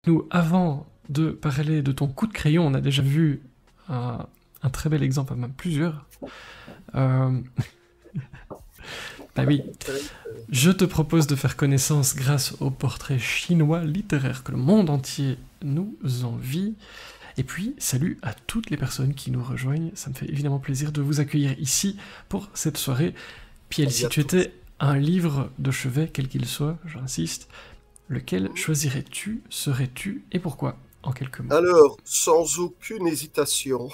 nous, avant de parler de ton coup de crayon, on a déjà vu un très bel exemple, même plusieurs. Euh, Bah oui, je te propose de faire connaissance grâce au portrait chinois littéraire que le monde entier nous envie. Et puis, salut à toutes les personnes qui nous rejoignent. Ça me fait évidemment plaisir de vous accueillir ici pour cette soirée. Piel, si tu étais un livre de chevet, quel qu'il soit, j'insiste, lequel choisirais-tu, serais-tu et pourquoi? En quelques mots. Alors, sans aucune hésitation,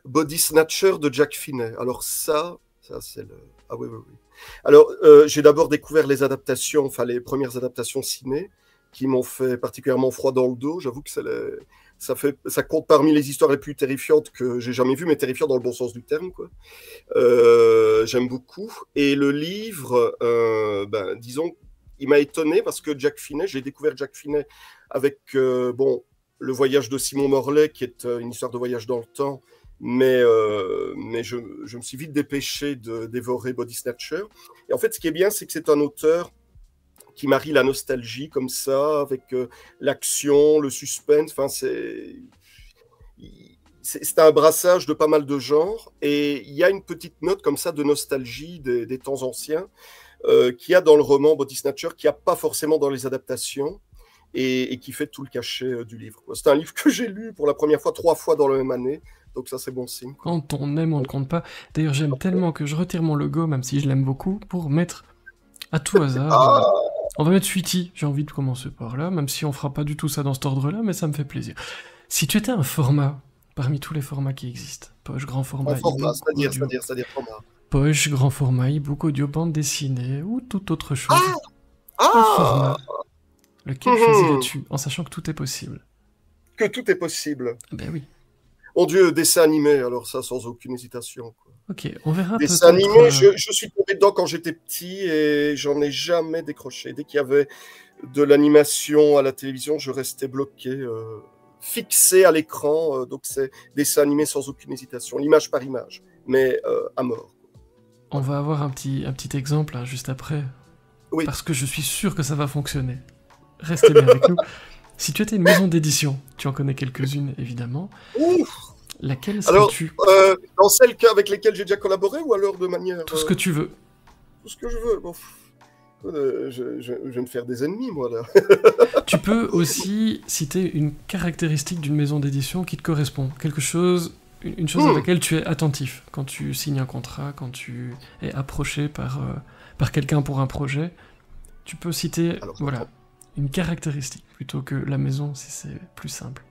Body Snatcher de Jack Finney. Alors ça c'est le... Ah oui, oui, oui. Alors, j'ai d'abord découvert les adaptations, enfin les premières adaptations ciné, qui m'ont fait particulièrement froid dans le dos. J'avoue que ça compte parmi les histoires les plus terrifiantes que j'ai jamais vues, mais terrifiantes dans le bon sens du terme, quoi. J'aime beaucoup. Et le livre, disons, il m'a étonné parce que Jack Finney, j'ai découvert Jack Finney avec Le Voyage de Simon Morlaix, qui est une histoire de voyage dans le temps, mais je me suis vite dépêché de dévorer Body Snatcher. Et en fait, ce qui est bien, c'est que c'est un auteur qui marie la nostalgie comme ça, avec l'action, le suspense. Enfin, c'est un brassage de pas mal de genres, et il y a une petite note comme ça de nostalgie des temps anciens qu'il y a dans le roman Body Snatcher, qu'il n'y a pas forcément dans les adaptations, et qui fait tout le cachet du livre. C'est un livre que j'ai lu pour la première fois 3 fois dans la même année, donc ça c'est bon signe. Quand on aime, on ne compte pas. D'ailleurs, j'aime tellement que je retire mon logo, même si je l'aime beaucoup, pour mettre à tout hasard... On va mettre Sweetie, j'ai envie de commencer par là, même si on fera pas du tout ça dans cet ordre-là, mais ça me fait plaisir. Si tu étais un format, parmi tous les formats qui existent, poche, grand format, e-book, audio, c'est-à-dire format. poche, grand format, e-book, audio, bande dessinée, ou toute autre chose, Ah un format, lequel choisirais-tu, en sachant que tout est possible? Que tout est possible. Ben oui. Mon Dieu, dessin animé, alors ça, sans aucune hésitation, quoi. Ok, on verra peut-être... Dessin animé, je suis tombé dedans quand j'étais petit et j'en ai jamais décroché. Dès qu'il y avait de l'animation à la télévision, je restais bloqué, fixé à l'écran. Donc c'est dessin animé sans aucune hésitation, l'image par image, mais à mort. On va avoir un petit exemple hein, juste après, Oui. parce que je suis sûr que ça va fonctionner. Restez bien avec nous. Si tu étais une maison d'édition, tu en connais quelques-unes évidemment. Ouf. Laquelle serais-tu? Dans celles avec lesquelles j'ai déjà collaboré, ou alors de manière... Tout ce que tu veux. Tout ce que je veux. Bon. Je vais me faire des ennemis, moi, là. Tu peux aussi citer une caractéristique d'une maison d'édition qui te correspond. Quelque chose, une chose à laquelle tu es attentif quand tu signes un contrat, quand tu es approché par quelqu'un pour un projet. Tu peux citer voilà, une caractéristique plutôt que la maison, si c'est plus simple.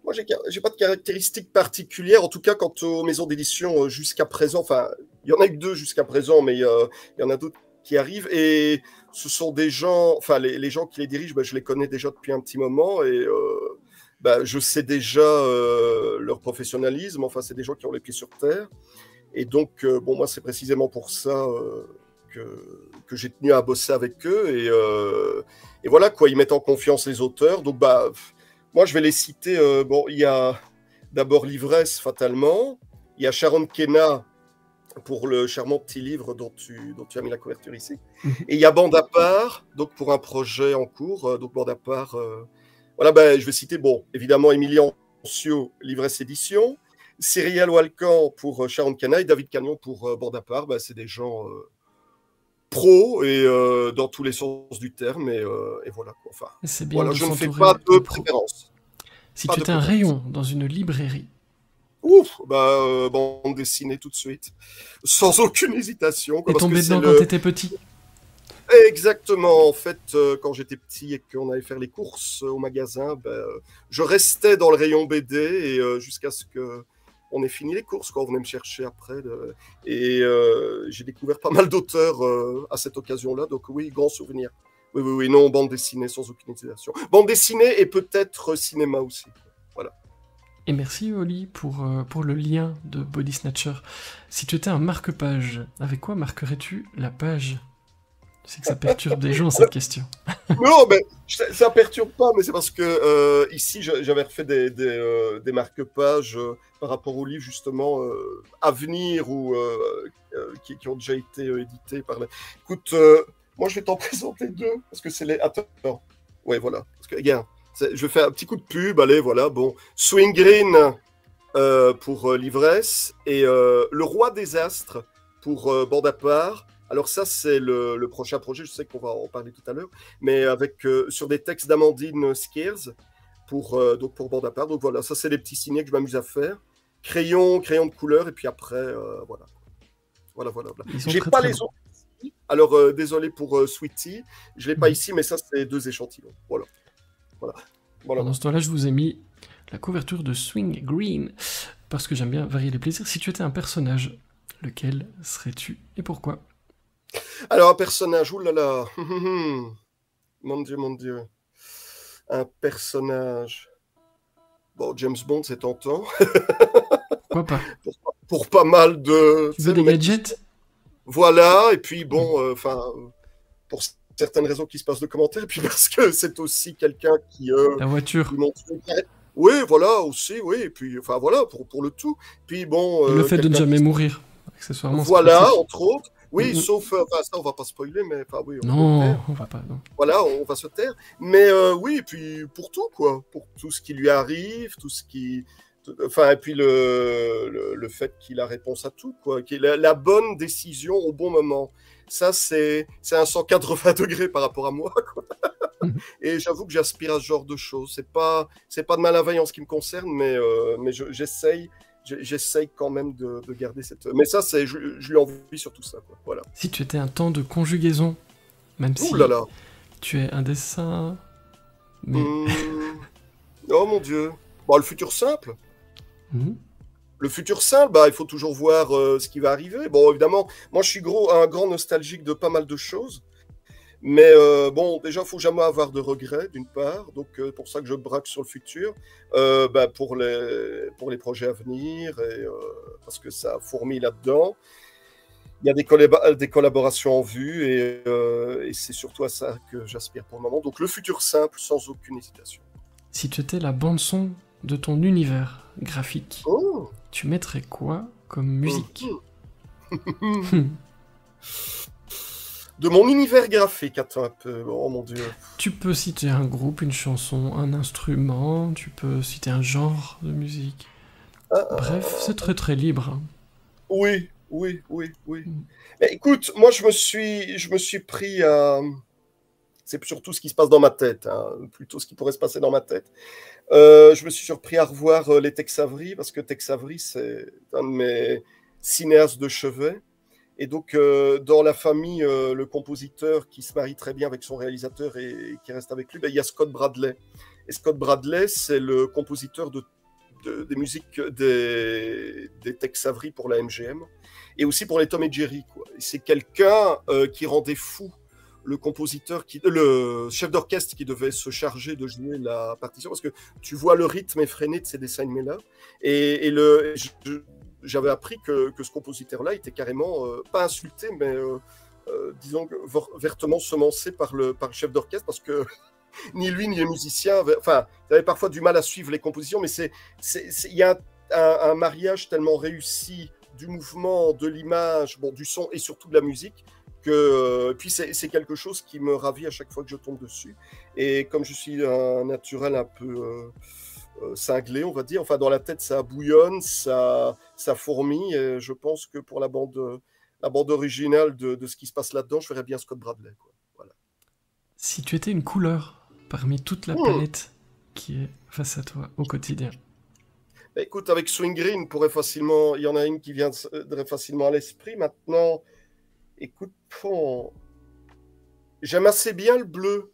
Moi, j'ai pas de caractéristiques particulières, en tout cas quant aux maisons d'édition jusqu'à présent. Enfin, il y en a eu 2 jusqu'à présent, mais il y en a d'autres qui arrivent. Et ce sont des gens, enfin, les gens qui les dirigent, je les connais déjà depuis un petit moment, et je sais déjà leur professionnalisme. Enfin, c'est des gens qui ont les pieds sur terre. Et donc, moi, c'est précisément pour ça que j'ai tenu à bosser avec eux. Et voilà, quoi, ils mettent en confiance les auteurs. Donc, moi, je vais les citer. Il y a d'abord L'Ivresse, fatalement. Il y a Sharon Kenna pour le charmant petit livre dont tu as mis la couverture ici. Et il y a Bande à part, donc pour un projet en cours. Donc, Bande à part. Voilà, je vais citer, évidemment, Émilien Ancio, L'Ivresse Édition. Cyrielle Walcan pour Sharon Kenna et David Cagnon pour Bande à part. C'est des gens pro et dans tous les sens du terme, et voilà quoi. Enfin, c'est bien voilà, je ne fais pas de préférence. Si tu étais un rayon dans une librairie, bande dessinée tout de suite, sans aucune hésitation. T'es tombé dedans quand t'étais petit? Exactement, en fait, quand j'étais petit et qu'on allait faire les courses au magasin, je restais dans le rayon BD et jusqu'à ce que on ait fini les courses, quoi. On venait me chercher après. Et j'ai découvert pas mal d'auteurs à cette occasion-là. Donc oui, grand souvenir. Oui, non, bande dessinée sans aucune hésitation. Bande dessinée et peut-être cinéma aussi. Voilà. Et merci Oli pour le lien de Body Snatcher. Si tu étais un marque-page, avec quoi marquerais-tu la page? Je sais que ça perturbe des gens cette question. Non, mais ça perturbe pas, mais c'est parce que ici j'avais refait des marque-pages par rapport aux livres justement à venir ou qui ont déjà été édités par. Écoute, moi, je vais t'en présenter deux, parce que c'est les... Attends, ouais, voilà. Parce que, regarde, je fais un petit coup de pub, allez, voilà, bon. Swing Green pour l'ivresse, et Le Roi des Astres pour Bande à part. Alors ça, c'est le prochain projet, je sais qu'on va en parler tout à l'heure, mais avec sur des textes d'Amandine Skiers donc pour Bande à part. Donc voilà, ça, c'est les petits signets que je m'amuse à faire. Crayon de couleur, et puis après, voilà. Voilà. Ils sont J'ai très pas très les beaux. autres. Alors, désolé pour Sweetie, je l'ai pas Mhm. ici, mais ça, c'est deux échantillons. Voilà. Pendant ce temps-là, je vous ai mis la couverture de Swing Green, parce que j'aime bien varier les plaisirs. Si tu étais un personnage, lequel serais-tu et pourquoi? Alors, un personnage, oulala. Mon Dieu. Un personnage. Bon, James Bond, c'est tentant. Pourquoi pas? Pour pas mal de. Tu Tu veux sais, le des mec gadgets? Voilà, et puis bon, pour certaines raisons qui se passent de commentaires, et puis parce que c'est aussi quelqu'un La qui voiture? montre. Oui, voilà, aussi, oui, et puis, enfin, voilà, pour le tout. Puis bon, Et le fait de ne quelqu'un jamais qui. mourir, accessoirement, c'est Voilà, pratique. entre autres. Oui, Mhm. sauf, enfin, ça, on va pas spoiler, mais enfin, oui, on peut le Non, taire. on va pas. Non. Voilà, on va se taire. Mais oui, et puis pour tout, quoi. Pour tout ce qui lui arrive, tout ce qui. Enfin, et puis le fait qu'il a réponse à tout, quoi. Qu'il a la bonne décision au bon moment. Ça, c'est un 180 degrés par rapport à moi, quoi. Mhm. Et j'avoue que j'aspire à ce genre de choses. C'est pas de malveillance en ce qui me concerne, mais j'essaye quand même de garder cette. Mais ça, je lui envie sur tout ça, quoi. Voilà. Si tu étais un temps de conjugaison, même Ouh là si là. tu es un dessin, mais... Hmm. Oh mon Dieu. Bon, le futur simple. Mhm. Le futur simple, bah, il faut toujours voir ce qui va arriver. Bon, évidemment, moi, je suis un grand nostalgique de pas mal de choses. Mais bon, déjà, il faut jamais avoir de regrets, d'une part. Donc, pour ça que je braque sur le futur. Bah, pour les projets à venir, parce que ça fourmille là-dedans. Il y a des collaborations en vue, et c'est surtout à ça que j'aspire pour le moment. Donc, le futur simple, sans aucune hésitation. Si tu étais la bande-son de ton univers graphique, Oh. tu mettrais quoi comme musique? Mhm. De mon univers graphique, attends un peu. Oh mon Dieu. Tu peux citer un groupe, une chanson, un instrument, tu peux citer un genre de musique. Bref, c'est très très libre. Hein. Oui. Mm. Mais écoute, moi je me suis pris à. C'est surtout ce qui se passe dans ma tête, hein, plutôt ce qui pourrait se passer dans ma tête. Je me suis surpris à revoir les Tex Avery, parce que Tex Avery, c'est un de mes cinéastes de chevet. Et donc, dans la famille, le compositeur qui se marie très bien avec son réalisateur et qui reste avec lui, ben, il y a Scott Bradley. Et Scott Bradley, c'est le compositeur des musiques des Tex Avery pour la MGM et aussi pour les Tom et Jerry, quoi. Et c'est quelqu'un qui rendait fou le chef d'orchestre qui devait se charger de jouer la partition, parce que tu vois le rythme effréné de ces dessins animés-là. J'avais appris que ce compositeur-là était carrément, pas insulté, mais disons, vertement semoncé par le chef d'orchestre, parce que ni lui ni les musiciens, ils avaient parfois du mal à suivre les compositions, mais il y a un mariage tellement réussi du mouvement, de l'image, bon, du son et surtout de la musique, puis c'est quelque chose qui me ravit à chaque fois que je tombe dessus. Et comme je suis un naturel un peu cinglé, on va dire, enfin dans la tête ça bouillonne, ça fourmille, et je pense que pour la bande originale de ce qui se passe là-dedans, je ferais bien Scott Bradley, quoi. Voilà. Si tu étais une couleur parmi toute la Hmm. palette qui est face à toi au quotidien. Bah, écoute, avec Swing Green, il y en a une qui viendrait facilement à l'esprit. Maintenant, écoute, j'aime assez bien le bleu.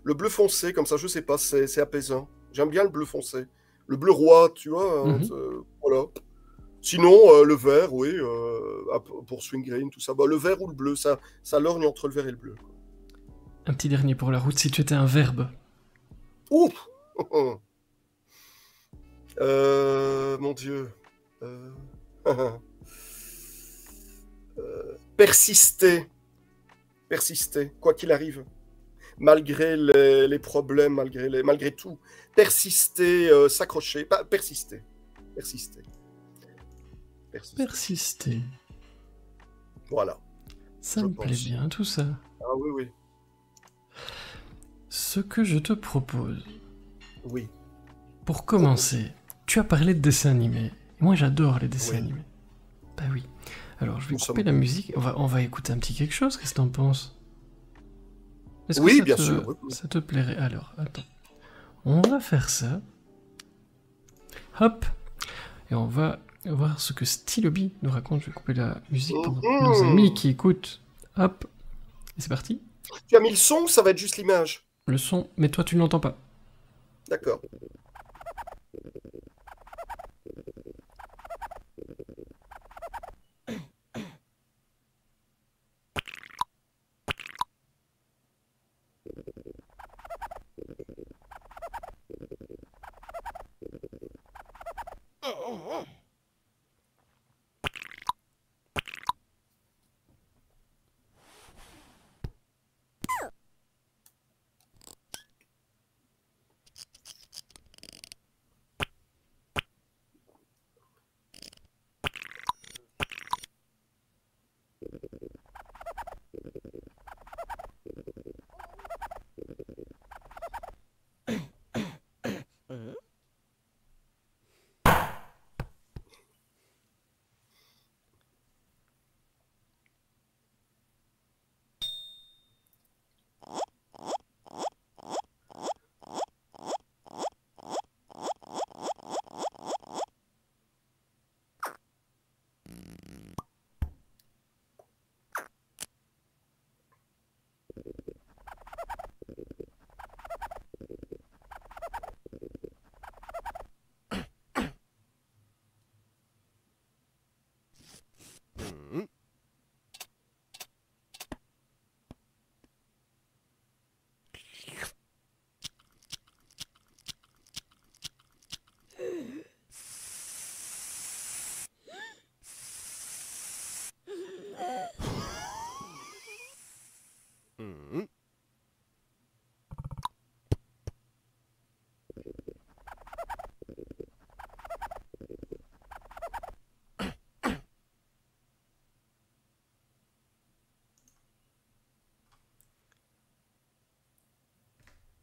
Le bleu foncé, comme ça, je sais pas, c'est apaisant. J'aime bien le bleu foncé. Le bleu roi, tu vois, hein, Mhm. voilà. Sinon, le vert, oui, pour Swing Green, tout ça. Bah, le vert ou le bleu, ça lorgne entre le vert et le bleu, quoi. Un petit dernier pour la route, si tu étais un verbe. Ouf. Mon Dieu. Euh, persister. Persister, quoi qu'il arrive. Malgré les problèmes, malgré tout. Persister, s'accrocher. Persister. Persister. Persister. Persister. Voilà, Ça je me plaît pense. bien tout ça. Ah oui, oui. Ce que je te propose, Oui. pour commencer, tu as parlé de dessins animés. Moi, j'adore les dessins Oui. animés. Bah oui. Alors, je vais Nous couper sommes... la musique. On va écouter un petit quelque chose. Qu'est-ce que t'en penses? Est-ce que Oui, bien sûr. Oui, oui. ça te plairait? Alors, attends. On va faire ça. Hop. Et on va voir ce que Stylobi nous raconte. Je vais couper la musique pour nos amis qui écoutent. Hop. Et c'est parti. Tu as mis le son ou ça va être juste l'image? Le son, mais toi, tu ne l'entends pas. D'accord.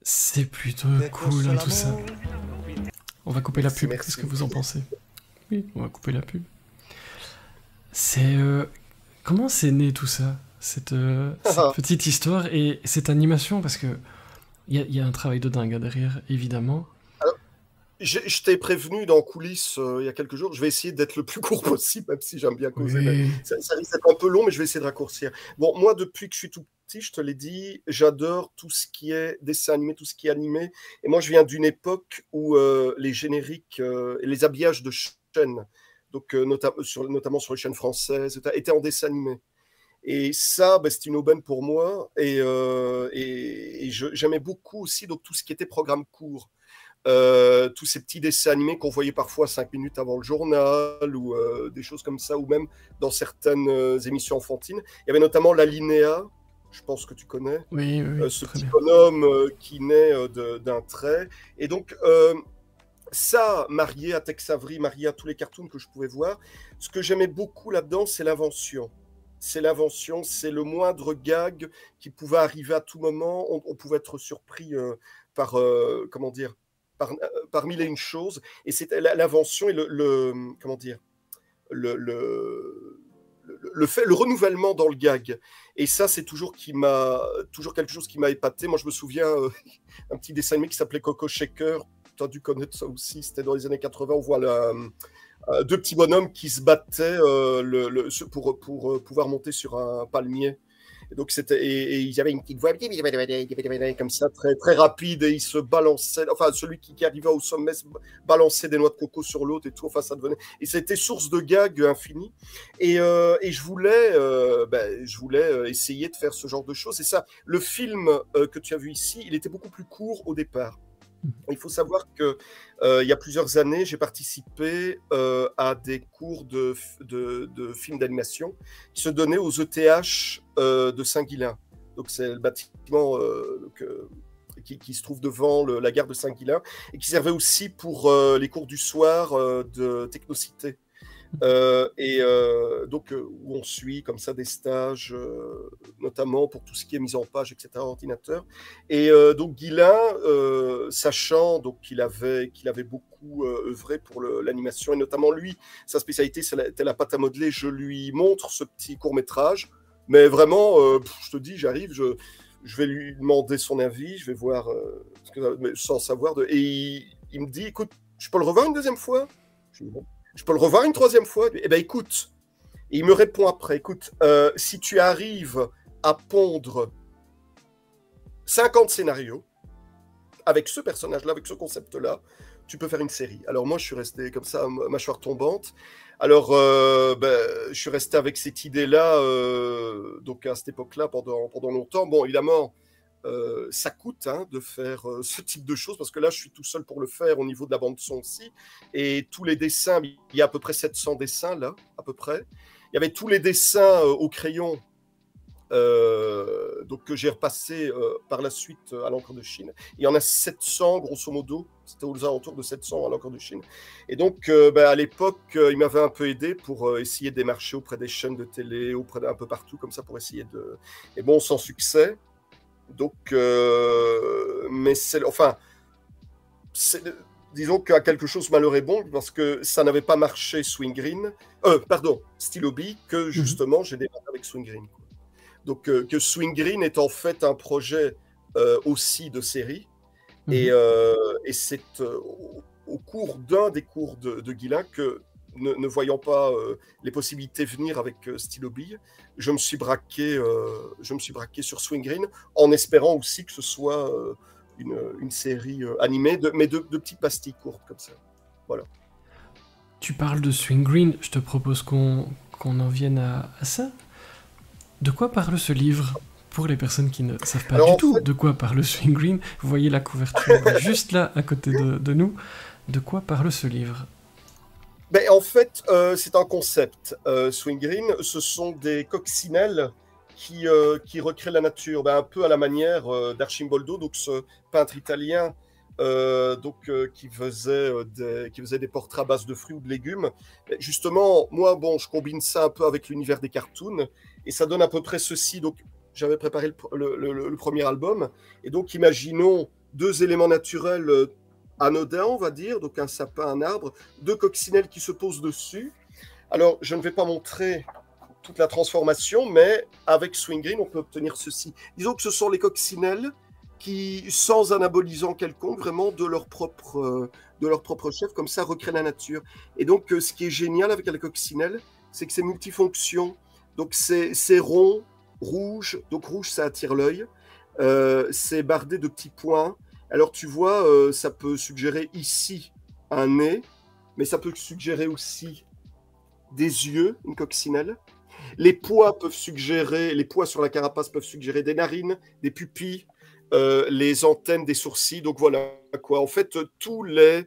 C'est plutôt cool, hein, tout ça. On va couper la pub. Qu'est-ce que vous en pensez? Oui, on va couper la pub. C'est... Comment c'est né tout ça? Cette petite histoire et cette animation, parce que il y a un travail de dingue hein, derrière, évidemment. Alors, je t'ai prévenu dans coulisses il y a quelques jours, je vais essayer d'être le plus court possible, même si j'aime bien causer, mais Oui. ça risque d'être un peu long, mais je vais essayer de raccourcir. Bon, moi, depuis que je suis tout petit, je te l'ai dit, j'adore tout ce qui est dessin animé, tout ce qui est animé. Et moi, je viens d'une époque où les génériques et les habillages de chaînes, donc notamment sur les chaînes françaises, étaient en dessin animé. Et ça, bah, c'était une aubaine pour moi. J'aimais beaucoup aussi donc, tout ce qui était programme court. Tous ces petits dessins animés qu'on voyait parfois 5 minutes avant le journal ou des choses comme ça, ou même dans certaines émissions enfantines. Il y avait notamment la Linéa, je pense que tu connais, Oui, oui, oui, ce très petit bien. bonhomme qui naît d'un trait. Et donc, ça, marié à Tex Avery, marié à tous les cartoons que je pouvais voir, ce que j'aimais beaucoup là-dedans, c'est l'invention. C'est l'invention, c'est le moindre gag qui pouvait arriver à tout moment. On pouvait être surpris par, comment dire, par mille et une choses. Et c'était l'invention et comment dire, le, le renouvellement dans le gag. Et ça, c'est toujours quelque chose qui m'a épaté. Moi, je me souviens un petit dessin animé qui s'appelait Coco Shaker. Tu as dû connaître ça aussi. C'était dans les années 80. On voit deux petits bonhommes qui se battaient pour pouvoir monter sur un palmier. Et donc et ils avaient une petite voix comme ça, très, très rapide, et ils se balançaient. Enfin, celui qui arrivait au sommet balançait des noix de coco sur l'autre et tout. Enfin, ça devenait. Et c'était source de gags infini. Et je voulais essayer de faire ce genre de choses. Et ça, le film que tu as vu ici, il était beaucoup plus court au départ. Il faut savoir que il y a plusieurs années, j'ai participé à des cours de films d'animation qui se donnaient aux ETH de Saint-Guilain. Donc c'est le bâtiment qui se trouve devant la gare de Saint-Guilain et qui servait aussi pour les cours du soir de Technocité. Donc, où on suit comme ça des stages, notamment pour tout ce qui est mise en page, etc., ordinateur. Et donc, Guilain, sachant donc, qu'il avait beaucoup œuvré pour l'animation, et notamment lui, sa spécialité, c'était la pâte à modeler, je lui montre ce petit court-métrage. Mais vraiment, je te dis, j'arrive, je vais lui demander son avis, je vais voir, sans savoir. Et il me dit, écoute, je peux le revoir une deuxième fois? Je dis, bon. Je peux le revoir une troisième fois? Eh bien, écoute, et il me répond après, écoute, si tu arrives à pondre 50 scénarios avec ce personnage-là, avec ce concept-là, tu peux faire une série. Alors moi, je suis resté comme ça, mâchoire tombante. Alors, je suis resté avec cette idée-là, donc à cette époque-là, pendant longtemps. Bon, évidemment, ça coûte de faire ce type de choses, parce que là, je suis tout seul pour le faire au niveau de la bande-son aussi. Et tous les dessins, il y a à peu près 700 dessins, là, à peu près. Il y avait tous les dessins au crayon, donc que j'ai repassé par la suite à l'encre de Chine. Il y en a 700, grosso modo. C'était aux alentours de 700 à l'encre de Chine. Et donc, à l'époque, il m'avait un peu aidé pour essayer de démarcher auprès des chaînes de télé, auprès d'un peu partout, comme ça, pour essayer de... Et bon, sans succès. Donc, mais c'est... Enfin, disons qu'à quelque chose malheur est bon, parce que ça n'avait pas marché Swing Green. Stylo B, que justement, j'ai démarré avec Swing Green. Donc, que Swing Green est en fait un projet aussi de série. Et c'est au cours d'un des cours de Guilain que, ne voyant pas les possibilités venir avec Stylo B, je me suis braqué sur Swing Green, en espérant aussi que ce soit une série animée, mais de petites pastilles courtes comme ça. Voilà. Tu parles de Swing Green, je te propose qu'on en vienne à ça. De quoi parle ce livre? Pour les personnes qui ne savent pas du tout de quoi parle Swing Green, vous voyez la couverture juste là, à côté de nous. De quoi parle ce livre? En fait, c'est un concept. Swing Green, ce sont des coccinelles qui recréent la nature, un peu à la manière d'Arcimboldo, donc ce peintre italien qui faisait des portraits à base de fruits ou de légumes. Justement, moi, je combine ça un peu avec l'univers des cartoons, et ça donne à peu près ceci. Donc, j'avais préparé le premier album, et donc imaginons deux éléments naturels anodins, on va dire, donc un sapin, un arbre, deux coccinelles qui se posent dessus. Alors, je ne vais pas montrer toute la transformation, mais avec Swing Green, on peut obtenir ceci. Disons que ce sont les coccinelles qui, sans anabolisant quelconque, vraiment de leur propre chef, comme ça, recréent la nature. Et donc, ce qui est génial avec la coccinelle, c'est que c'est multifonction. Donc, c'est rond, rouge, donc rouge, ça attire l'œil. C'est bardé de petits points. Alors, tu vois, ça peut suggérer ici un nez, mais ça peut suggérer aussi des yeux, une coccinelle. Les pois sur la carapace peuvent suggérer des narines, des pupilles, les antennes des sourcils. Donc voilà quoi. En fait, tous les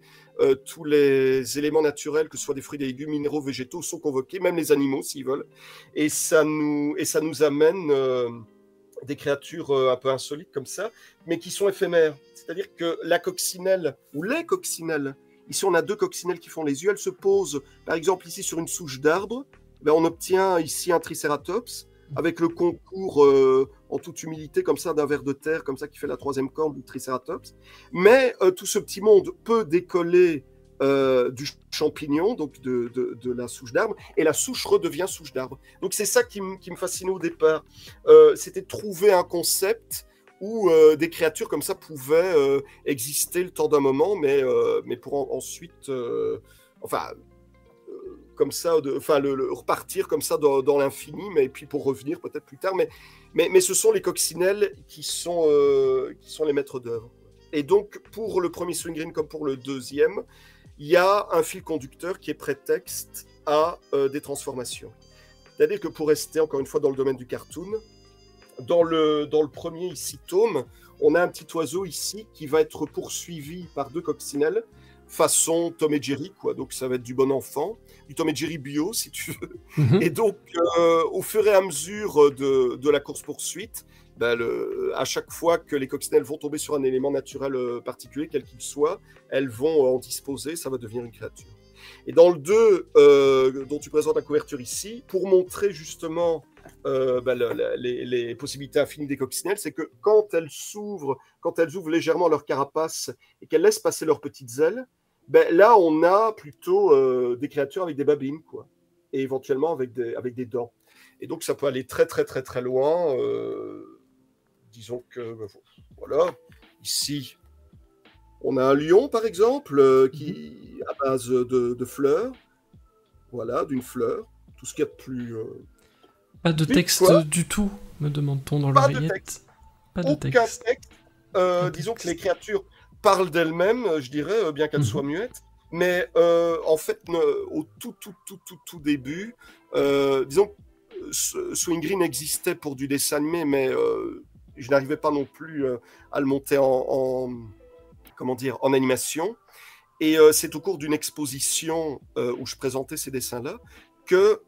éléments naturels, que ce soit des fruits, des légumes, minéraux, végétaux, sont convoqués, même les animaux s'ils veulent. Et ça nous amène des créatures un peu insolites comme ça, mais qui sont éphémères. C'est-à-dire que la coccinelle, ou les coccinelles, ici on a deux coccinelles qui font les yeux, elles se posent, par exemple ici sur une souche d'arbre, on obtient ici un tricératops, avec le concours en toute humilité comme ça d'un ver de terre, comme ça qui fait la troisième corne du tricératops. Mais tout ce petit monde peut décoller du champignon, donc de la souche d'arbre, et la souche redevient souche d'arbre. Donc c'est ça qui me fascinait au départ. C'était de trouver un concept où des créatures comme ça pouvaient exister le temps d'un moment, mais pour ensuite... comme ça, repartir comme ça dans l'infini, mais puis pour revenir peut-être plus tard. Mais ce sont les coccinelles qui sont les maîtres d'œuvre. Et donc, pour le premier Swing Green comme pour le deuxième, il y a un fil conducteur qui est prétexte à des transformations. C'est-à-dire que pour rester encore une fois dans le domaine du cartoon, dans le premier ici, Tome, on a un petit oiseau ici qui va être poursuivi par deux coccinelles, façon Tom et Jerry, quoi. Donc ça va être du bon enfant, du Tom et Jerry bio, si tu veux. Et donc, au fur et à mesure de la course-poursuite, à chaque fois que les coccinelles vont tomber sur un élément naturel particulier, quel qu'il soit, elles vont en disposer, ça va devenir une créature. Et dans le 2, dont tu présentes la couverture ici, pour montrer justement les possibilités infinies des coccinelles, c'est que quand elles ouvrent légèrement leur carapace et qu'elles laissent passer leurs petites ailes, là, on a plutôt des créatures avec des babines, quoi, et éventuellement avec des dents. Et donc, ça peut aller très, très, très, très loin. Disons que, voilà, ici, on a un lion, par exemple, qui à base de fleurs. Voilà, d'une fleur. Tout ce qu'il y a de plus... Pas de texte du tout, me demande-t-on dans l'oreillette. Pas de texte. Disons que les créatures parlent d'elles-mêmes, je dirais, bien qu'elles soient muettes. Mais en fait, au tout début, disons que Swing Green existait pour du dessin animé, mais je n'arrivais pas non plus à le monter en animation. Et c'est au cours d'une exposition où je présentais ces dessins-là que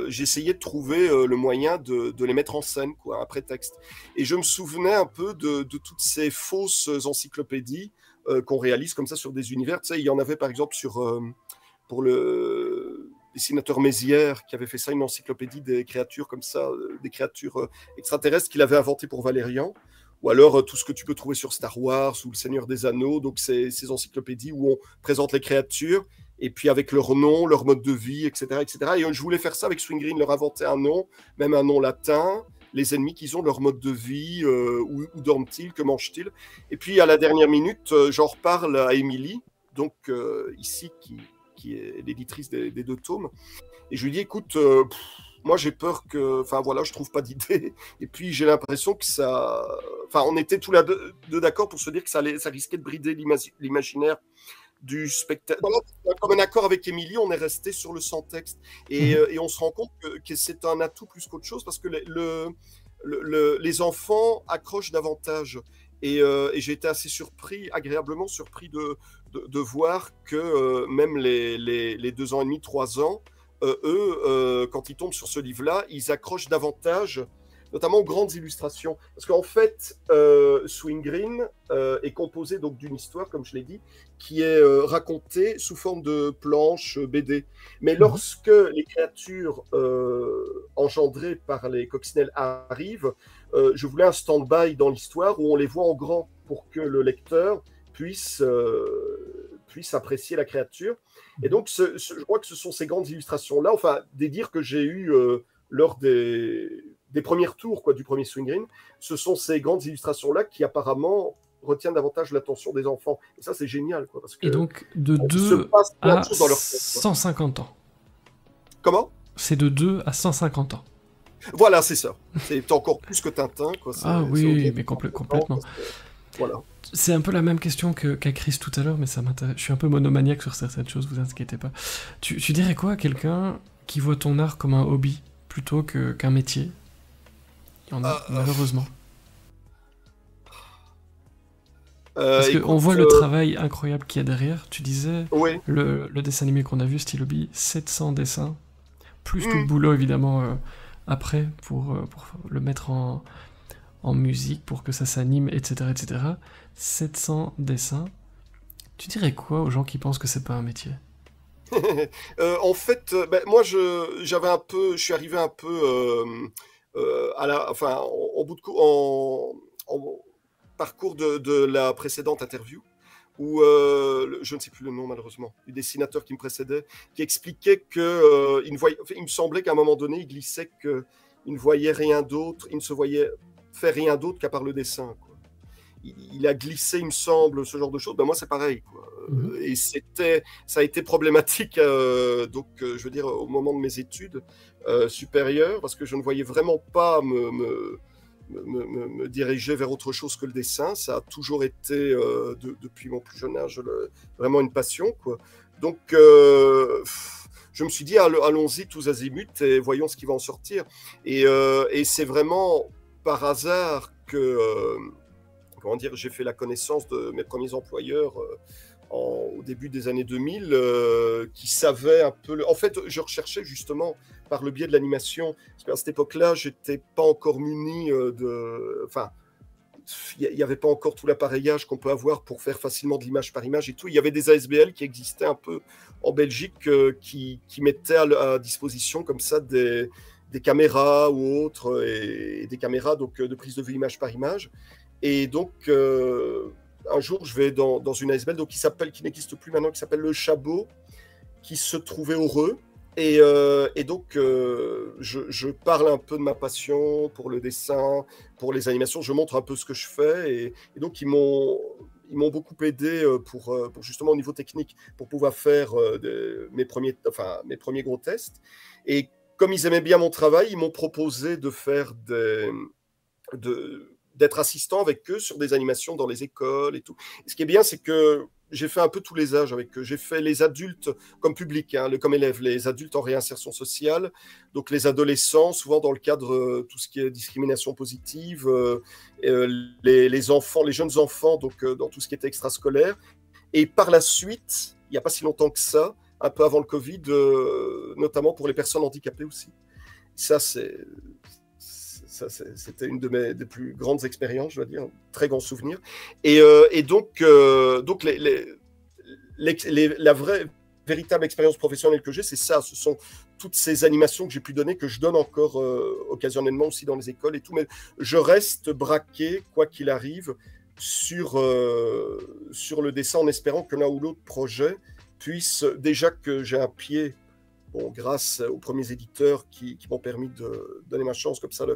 j'essayais de trouver le moyen de les mettre en scène, quoi, un prétexte. Et je me souvenais un peu de toutes ces fausses encyclopédies qu'on réalise comme ça sur des univers. Tu sais, il y en avait par exemple pour le dessinateur Mézières qui avait fait ça, une encyclopédie des créatures comme ça, des créatures extraterrestres qu'il avait inventées pour Valérian. Ou alors tout ce que tu peux trouver sur Star Wars ou Le Seigneur des Anneaux, donc ces encyclopédies où on présente les créatures, et puis avec leur nom, leur mode de vie, etc. etc. Et je voulais faire ça avec Swing Green, leur inventer un nom, même un nom latin, les ennemis qu'ils ont, leur mode de vie, où dorment-ils, que mangent-ils. Et puis à la dernière minute, j'en reparle à Émilie, donc ici, qui est l'éditrice des 2 tomes, et je lui dis, écoute... moi, j'ai peur que... Enfin, voilà, je trouve pas d'idée. Et puis, j'ai l'impression que ça... Enfin, on était tous les deux d'accord pour se dire que ça risquait de brider l'imaginaire du spectateur. Voilà, comme un accord avec Émilie, on est resté sur le sans-texte. Et on se rend compte que c'est un atout plus qu'autre chose parce que les enfants accrochent davantage. Et j'ai été assez agréablement surpris de voir que même les 2 ans et demi, 3 ans, quand ils tombent sur ce livre-là, ils accrochent davantage, notamment aux grandes illustrations. Parce qu'en fait, Swing Green est composé donc d'une histoire, comme je l'ai dit, qui est racontée sous forme de planches BD. Mais lorsque les créatures engendrées par les coccinelles arrivent, je voulais un stand-by dans l'histoire où on les voit en grand pour que le lecteur puisse apprécier la créature. Et donc, je crois que ce sont ces grandes illustrations-là, enfin, des dires que j'ai eus lors des premiers tours, quoi, du premier Swing Green, ce sont ces grandes illustrations-là qui apparemment retiennent davantage l'attention des enfants. Et ça, c'est génial, quoi, parce que et donc, de 2 à 150 ans. Comment ? C'est de 2 à 150 ans. Voilà, c'est ça. C'est encore plus que Tintin, quoi. Ah oui, mais complètement. Voilà. C'est un peu la même question qu'a Chris tout à l'heure, mais ça m'intéresse. Je suis un peu monomaniaque sur certaines choses, vous inquiétez pas. Tu dirais quoi à quelqu'un qui voit ton art comme un hobby plutôt qu'un métier ? Il y en a, malheureusement. Parce qu'on voit le travail incroyable qu'il y a derrière. Tu disais, oui. le dessin animé qu'on a vu, Style Hobby, 700 dessins, plus tout le boulot évidemment après pour le mettre en musique, pour que ça s'anime, etc., etc. 700 dessins. Tu dirais quoi aux gens qui pensent que c'est pas un métier ? En fait, moi, je suis arrivé un peu en bout de en parcours de la précédente interview, où je ne sais plus le nom malheureusement, du dessinateur qui me précédait, qui expliquait que il me semblait qu'à un moment donné, il glissait qu'il ne voyait rien d'autre, il ne se voyait faire rien d'autre qu'à part le dessin, quoi. Il a glissé, il me semble, ce genre de choses. Moi, c'est pareil, quoi. Et ça a été problématique, donc, je veux dire, au moment de mes études supérieures, parce que je ne voyais vraiment pas me diriger vers autre chose que le dessin. Ça a toujours été, depuis mon plus jeune âge, vraiment une passion, quoi. Donc, je me suis dit, allons-y tous azimuts et voyons ce qui va en sortir. Et c'est vraiment par hasard que... j'ai fait la connaissance de mes premiers employeurs au début des années 2000 qui savaient un peu... En fait, je recherchais justement par le biais de l'animation, parce qu'à cette époque-là, j'étais pas encore muni de... Enfin, il n'y avait pas encore tout l'appareillage qu'on peut avoir pour faire facilement de l'image par image et tout. Il y avait des ASBL qui existaient un peu en Belgique qui mettaient à disposition comme ça des caméras ou autres, et des caméras donc, de prise de vue image par image. Et donc, un jour, je vais dans une ASBL donc, qui n'existe plus maintenant, qui s'appelle Le Chabot, qui se trouvait au Reux. Et donc, je parle un peu de ma passion pour le dessin, pour les animations. Je montre un peu ce que je fais. Et donc, ils m'ont beaucoup aidé pour justement au niveau technique, pour pouvoir faire mes premiers gros tests. Et comme ils aimaient bien mon travail, ils m'ont proposé de faire d'être assistant avec eux sur des animations dans les écoles et tout. Et ce qui est bien, c'est que j'ai fait un peu tous les âges avec eux. J'ai fait les adultes comme public, hein, comme élèves, les adultes en réinsertion sociale, donc les adolescents, souvent dans le cadre tout ce qui est discrimination positive, les enfants, les jeunes enfants, donc dans tout ce qui était extrascolaire. Et par la suite, il n'y a pas si longtemps que ça, un peu avant le Covid, notamment pour les personnes handicapées aussi. Ça, c'était une de mes des plus grandes expériences, je dois dire, un très grand souvenir. Et donc la véritable expérience professionnelle que j'ai, c'est ça. Ce sont toutes ces animations que j'ai pu donner, que je donne encore occasionnellement aussi dans les écoles et tout. Mais je reste braqué, quoi qu'il arrive, sur le dessin, en espérant que l'un ou l'autre projet puisse, déjà que j'ai un pied... Bon, grâce aux premiers éditeurs qui m'ont permis de donner ma chance comme ça,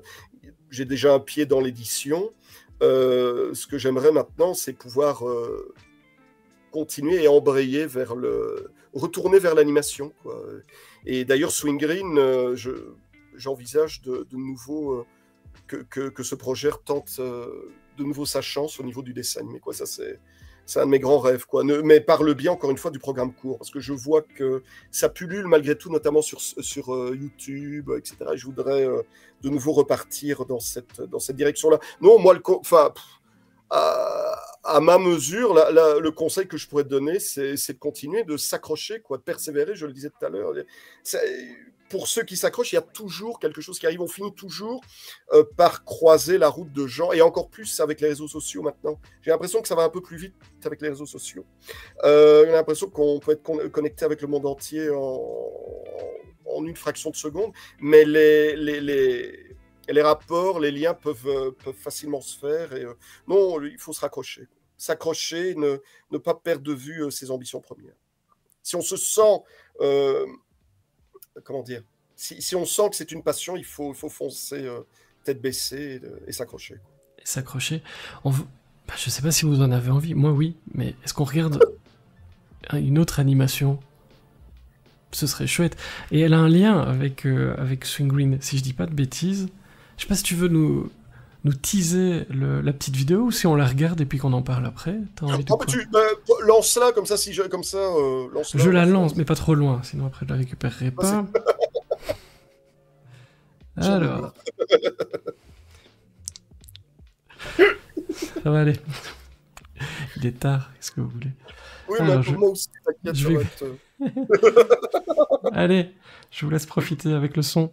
j'ai déjà un pied dans l'édition. Ce que j'aimerais maintenant, c'est pouvoir continuer et embrayer retourner vers l'animation, quoi. Et d'ailleurs, Swing Green, j'envisage de nouveau que ce projet tente de nouveau sa chance au niveau du dessin animé, quoi. Ça, c'est un de mes grands rêves, quoi. Mais par le biais, encore une fois, du programme court, parce que je vois que ça pullule malgré tout, notamment sur YouTube, etc. Et je voudrais de nouveau repartir dans cette direction-là. Non, moi, à ma mesure, le conseil que je pourrais te donner, c'est de continuer, de s'accrocher, quoi, de persévérer, je le disais tout à l'heure. Pour ceux qui s'accrochent, il y a toujours quelque chose qui arrive. On finit toujours par croiser la route de gens, et encore plus avec les réseaux sociaux maintenant. J'ai l'impression que ça va un peu plus vite avec les réseaux sociaux. J'ai l'impression qu'on peut être connecté avec le monde entier en une fraction de seconde, mais les rapports, les liens peuvent facilement se faire. Et, non, il faut se raccrocher. S'accrocher, ne pas perdre de vue ses ambitions premières. Si on se sent... comment dire, si on sent que c'est une passion, il faut foncer tête baissée et s'accrocher. Et s'accrocher. Je sais pas si vous en avez envie, moi oui, mais est-ce qu'on regarde une autre animation? Ce serait chouette. Et elle a un lien avec Swing Green, si je dis pas de bêtises. Je sais pas si tu veux nous teaser la petite vidéo, ou si on la regarde et puis qu'on en parle après. T'as envie de quoi? Lance-la comme ça, lance-la. Je la lance, mais pas trop loin, sinon après je la récupérerai pas. Alors. Ça va aller. Il est tard, qu'est-ce que vous voulez? Oui, alors, moi aussi, t'inquiète, je vais... Allez, je vous laisse profiter avec le son.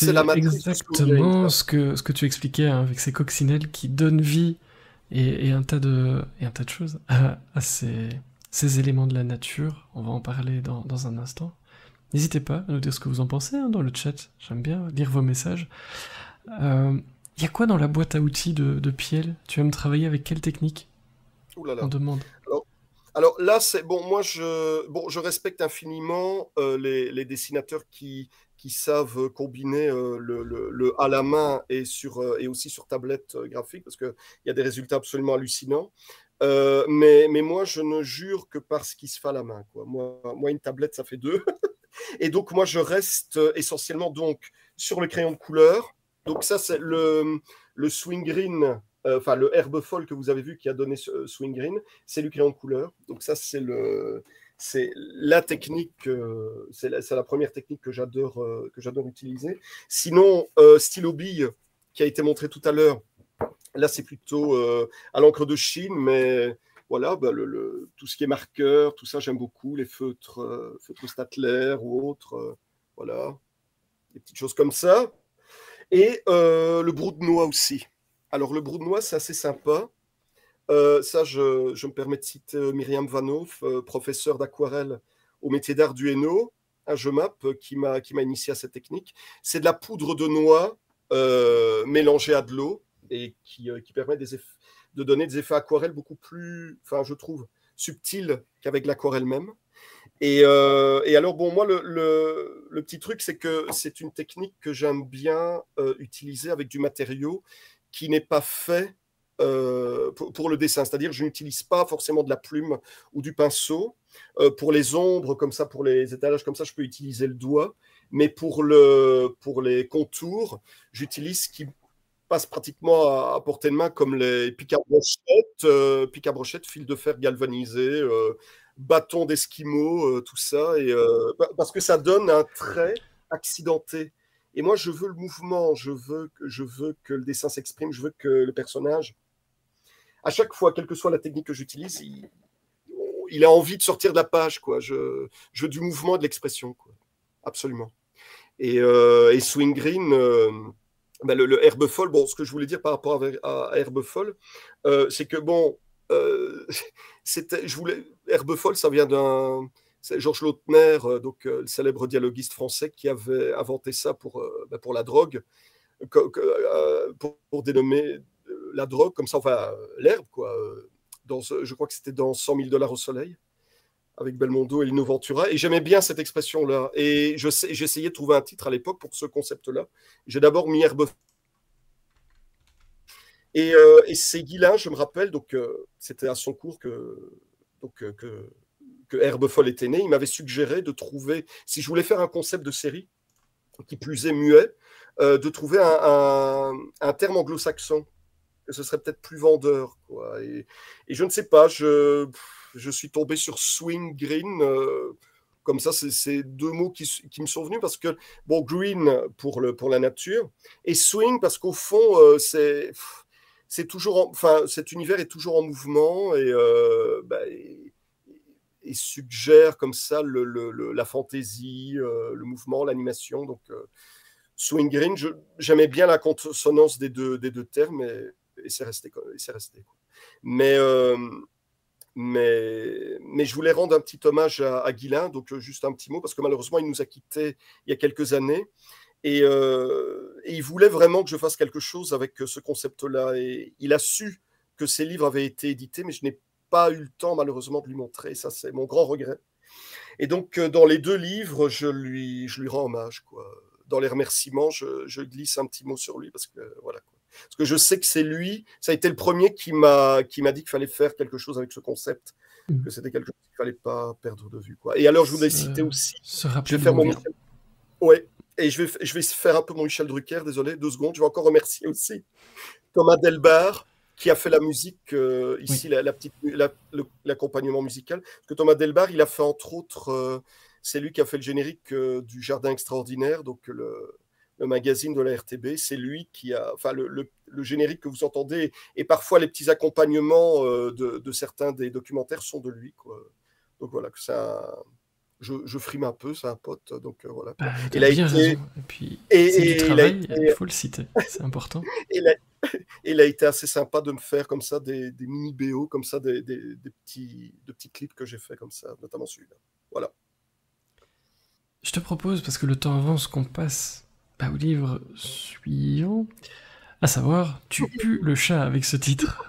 c'est la C'est matrice de Swing Green, exactement ça. ce que tu expliquais hein, avec ces coccinelles qui donnent vie et un tas de choses à ces éléments de la nature. On va en parler dans un instant. N'hésitez pas à nous dire ce que vous en pensez hein, dans le chat. J'aime bien lire vos messages. Il y a quoi dans la boîte à outils de Piel? Tu aimes travailler avec quelle technique? Ouh là On là. demande. Alors, alors là, c'est bon. Moi, je respecte infiniment les dessinateurs qui savent combiner le à la main et aussi sur tablette graphique parce qu'il y a des résultats absolument hallucinants. Mais moi, je ne jure que par ce qui se fait à la main, quoi. Moi, une tablette, ça fait deux. Et donc, moi, je reste essentiellement donc sur le crayon de couleur. Donc, ça, c'est le Swing Green, enfin, le Herbefol que vous avez vu qui a donné Swing Green, c'est le crayon de couleur. Donc, ça, c'est la technique, c'est la première technique que j'adore utiliser. Sinon, stylo bille, qui a été montré tout à l'heure, là, c'est plutôt à l'encre de Chine, mais voilà, bah, tout ce qui est marqueur, tout ça, j'aime beaucoup. Les feutres Staedtler ou autres, voilà, des petites choses comme ça. Et le brou de noix aussi. Alors, le brou de noix, c'est assez sympa. Ça, je me permets de citer Myriam Vanhoff, professeure d'aquarelle au métier d'art du Hainaut, à Gemap, qui m'a initié à cette technique. C'est de la poudre de noix mélangée à de l'eau et qui permet de donner des effets aquarelles beaucoup plus, enfin, je trouve, subtils qu'avec l'aquarelle même. Et alors, bon, moi, le petit truc, c'est que c'est une technique que j'aime bien utiliser avec du matériau qui n'est pas fait pour le dessin. C'est-à-dire, je n'utilise pas forcément de la plume ou du pinceau. Pour les ombres, comme ça, pour les étalages, comme ça, je peux utiliser le doigt. Mais pour les contours, j'utilise ce qui passe pratiquement à portée de main, comme les pics à brochette, fil de fer galvanisé, bâton d'esquimau, tout ça, parce que ça donne un trait accidenté. Et moi, je veux le mouvement, je veux que le dessin s'exprime, je veux que le personnage, à chaque fois, quelle que soit la technique que j'utilise, il a envie de sortir de la page, quoi. Je veux du mouvement et de l'expression, quoi. Absolument. Et Swing Green, bah, le Herbefol, bon, ce que je voulais dire par rapport à Herbefol, c'est que, bon, Herbefol, ça vient c'est Georges Lautner, donc le célèbre dialoguiste français, qui avait inventé ça pour la drogue, pour dénommer la drogue, comme ça, enfin, l'herbe, quoi. Je crois que c'était dans 100 000 $ au soleil, avec Belmondo et Lino Ventura. Et j'aimais bien cette expression-là. Et j'essayais de trouver un titre à l'époque pour ce concept-là. J'ai d'abord mis Herbefol. Et c'est Guillain, je me rappelle, donc c'était à son cours que Herbefol était né. Il m'avait suggéré de trouver, si je voulais faire un concept de série, qui plus est muet, de trouver un terme anglo-saxon, que ce serait peut-être plus vendeur, quoi. Et je ne sais pas, je suis tombé sur Swing Green. Comme ça, c'est deux mots qui me sont venus parce que, bon, green pour la nature et swing parce qu'au fond, c'est toujours, enfin, cet univers est toujours en mouvement et suggère comme ça la fantaisie, le mouvement, l'animation. Donc, Swing Green, j'aimais bien la consonance des deux termes et c'est resté, quoi. Quoi. Mais, euh, mais je voulais rendre un petit hommage à Guillain, donc juste un petit mot, parce que malheureusement, il nous a quittés il y a quelques années. Et il voulait vraiment que je fasse quelque chose avec ce concept-là. Et il a su que ses livres avaient été édités, mais je n'ai pas eu le temps, malheureusement, de lui montrer. Ça, c'est mon grand regret. Et donc, dans les deux livres, je lui rends hommage, quoi. Dans les remerciements, je glisse un petit mot sur lui, parce que, voilà, quoi. Parce que je sais que c'est lui, ça a été le premier qui m'a dit qu'il fallait faire quelque chose avec ce concept, que c'était quelque chose qu'il ne fallait pas perdre de vue, quoi. Et alors, je voudrais citer aussi, Se je rappeler vais d'où faire on mon vient. Michel. Ouais, et je vais faire un peu mon Michel Drucker, désolé, 2 secondes. Je vais encore remercier aussi Thomas Delbar, qui a fait la musique, Oui. ici, l'accompagnement musical. Parce que Thomas Delbar, il a fait entre autres, c'est lui qui a fait le générique du Jardin Extraordinaire, donc le magazine de la RTB. C'est lui qui a, enfin, le générique que vous entendez, et parfois les petits accompagnements de certains des documentaires sont de lui, quoi. Donc voilà, que je frime un peu, c'est un pote, donc voilà quoi. Bah, t'as Il a bien été raison. Et puis, c'est du et il a travail, il été faut le citer. C'est important. il a il a été assez sympa de me faire comme ça des mini BO, comme ça des petits clips que j'ai fait comme ça, notamment celui-là. Voilà. Je te propose, parce que le temps avance, qu'on passe au livre suivant, à savoir Tu pues le chat avec ce titre.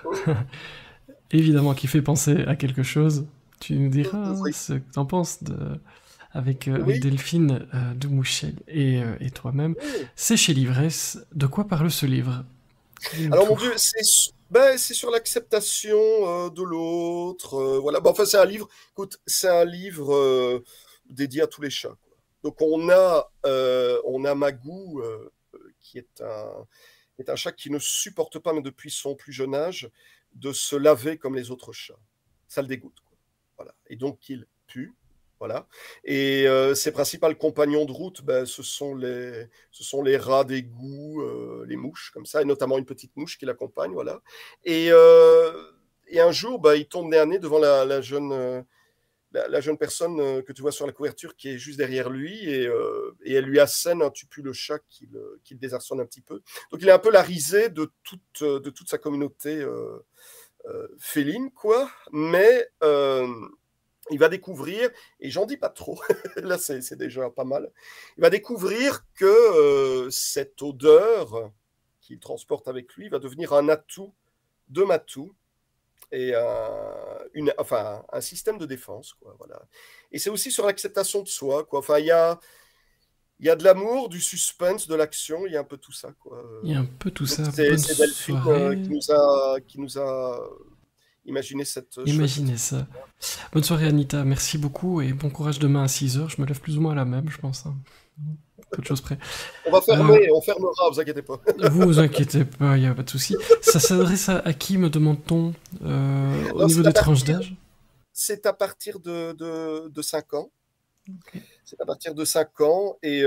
Évidemment, qui fait penser à quelque chose. Tu nous diras Oui, ce que t'en penses avec oui, Delphine Dumouchel et toi-même. oui. C'est chez l'Ivresse. De quoi parle ce livre? Dis-nous Alors mon tout. Dieu, c'est sur l'acceptation de l'autre. Voilà. Bon, enfin, c'est un livre. Écoute, c'est un livre dédié à tous les chats, quoi. Donc on a Magou, qui est un chat qui ne supporte pas, mais depuis son plus jeune âge, de se laver comme les autres chats. Ça le dégoûte, quoi. Voilà. Et donc il pue. Voilà. Et ses principaux compagnons de route, ben, ce sont les rats d'égout, les mouches, comme ça, et notamment une petite mouche qui l'accompagne. Voilà. Et, euh, et un jour, ben, il tombe nez à nez devant la jeune personne que tu vois sur la couverture qui est juste derrière lui, et elle lui assène un tu pues le chat qui le désarçonne un petit peu. Donc il est un peu la risée de toute sa communauté féline, quoi. Mais il va découvrir, et j'en dis pas trop, là c'est déjà pas mal, il va découvrir que cette odeur qu'il transporte avec lui va devenir un atout de Matou, et enfin, un système de défense, quoi, voilà. Et c'est aussi sur l'acceptation de soi, quoi. Enfin, il y a de l'amour, du suspense, de l'action, il y a un peu tout ça, quoi. Il y a un peu tout Donc ça. Bonne c'est Delphine soirée. qui nous a imaginé cette chouette Imaginez petite. ça. Bonne soirée Anita, merci beaucoup et bon courage demain à 6 heures. Je me lève plus ou moins à la même, je pense, hein. Peu de choses près. On va Euh, fermer, on fermera, vous inquiétez pas. Vous inquiétez pas, il n'y a pas de souci. Ça s'adresse à qui, me demande-t-on, au Alors, niveau des tranches d'âge? c'est à partir de 5 ans. Ok. C'est à partir de 5 ans. Et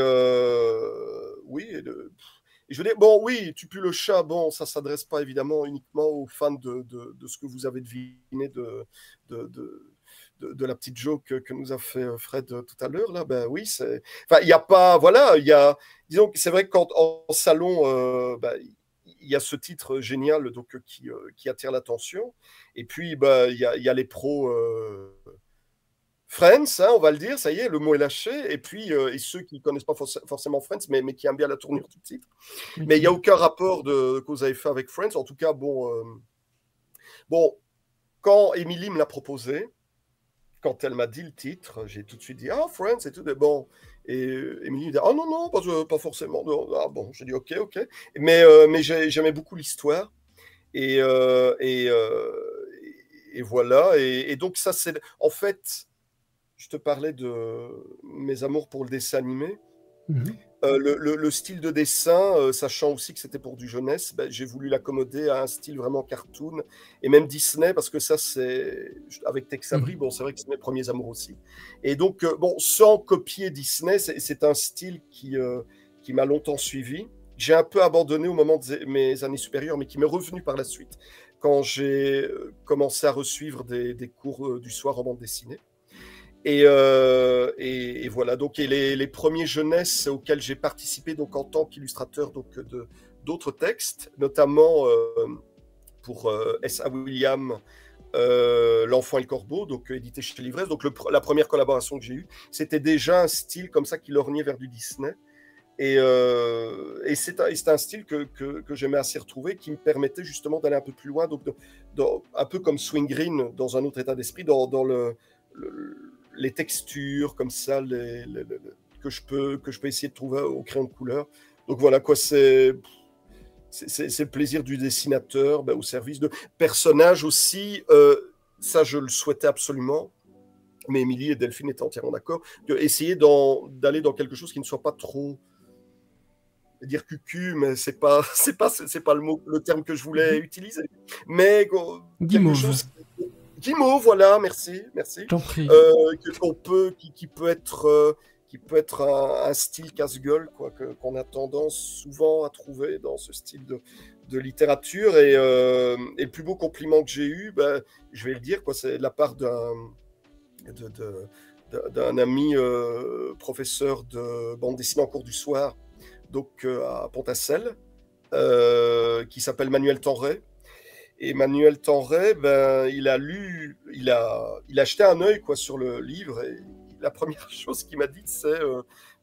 oui, et je veux dire, bon, oui, tu pues le chat, bon, ça s'adresse pas évidemment uniquement aux fans de ce que vous avez deviné de, de, de la petite joke que nous a fait Fred tout à l'heure, là. Ben oui, c'est. Enfin, il n'y a pas. Voilà, il y a. Disons que c'est vrai qu'en salon, ben, il y a ce titre génial donc, qui attire l'attention. Et puis, bah, il y a les pros. Friends, hein, on va le dire, ça y est, le mot est lâché. Et puis, et ceux qui ne connaissent pas forcément Friends, mais qui aiment bien la tournure du titre. Mais il n'y a Ok. aucun rapport que vous avez fait avec Friends. En tout cas, bon, quand Émilie me l'a proposé, quand elle m'a dit le titre, j'ai tout de suite dit ah Friends et tout. Bon, et Émilie me dit ah non non pas forcément. Non. Ah bon, j'ai dit ok ok. Mais j'aimais beaucoup l'histoire et euh, et, euh, et voilà. Et donc ça c'est en fait, je te parlais de mes amours pour le dessin animé. Mhm. Le style de dessin, sachant aussi que c'était pour du jeunesse, ben, j'ai voulu l'accommoder à un style vraiment cartoon, et même Disney, parce que ça, c'est avec Tex Avery, Mhm. bon, c'est vrai que c'est mes premiers amours aussi. Et donc, bon, sans copier Disney, c'est un style qui m'a longtemps suivi. J'ai un peu abandonné au moment de mes années supérieures, mais qui m'est revenu par la suite, quand j'ai commencé à resuivre des cours du soir en bande dessinée. Et voilà, donc et les premiers jeunesses auxquels j'ai participé donc en tant qu'illustrateur donc d'autres textes, notamment pour S.A. William, L'Enfant et le Corbeau, donc édité chez Livresse. Donc la première collaboration que j'ai eue, c'était déjà un style comme ça qui lorgnait vers du Disney. Et c'est un style que j'aimais assez retrouver, qui me permettait justement d'aller un peu plus loin, donc un peu comme Swing Green dans un autre état d'esprit, dans les textures comme ça, que je peux essayer de trouver au crayon de couleur. Donc voilà quoi, c'est le plaisir du dessinateur, ben, au service de personnages aussi. Ça, je le souhaitais absolument. Mais Émilie et Delphine étaient entièrement d'accord. Essayer d'aller dans quelque chose qui ne soit pas trop dire cucu, mais c'est pas le terme que je voulais Mhm. utiliser. Mais quelque Guimauve, chose guimauve, voilà, merci, merci. j'en prie. Qui peut être un style casse-gueule, quoi, qu'on a tendance souvent à trouver dans ce style de littérature. Et le plus beau compliment que j'ai eu, ben, je vais le dire, quoi, c'est de la part d'un d'un ami professeur de bande dessinée en cours du soir, donc à Pontassel, qui s'appelle Manuel Tenray. Et Manuel Tenray, ben, il a jeté un œil quoi, sur le livre, et la première chose qu'il m'a dit, c'est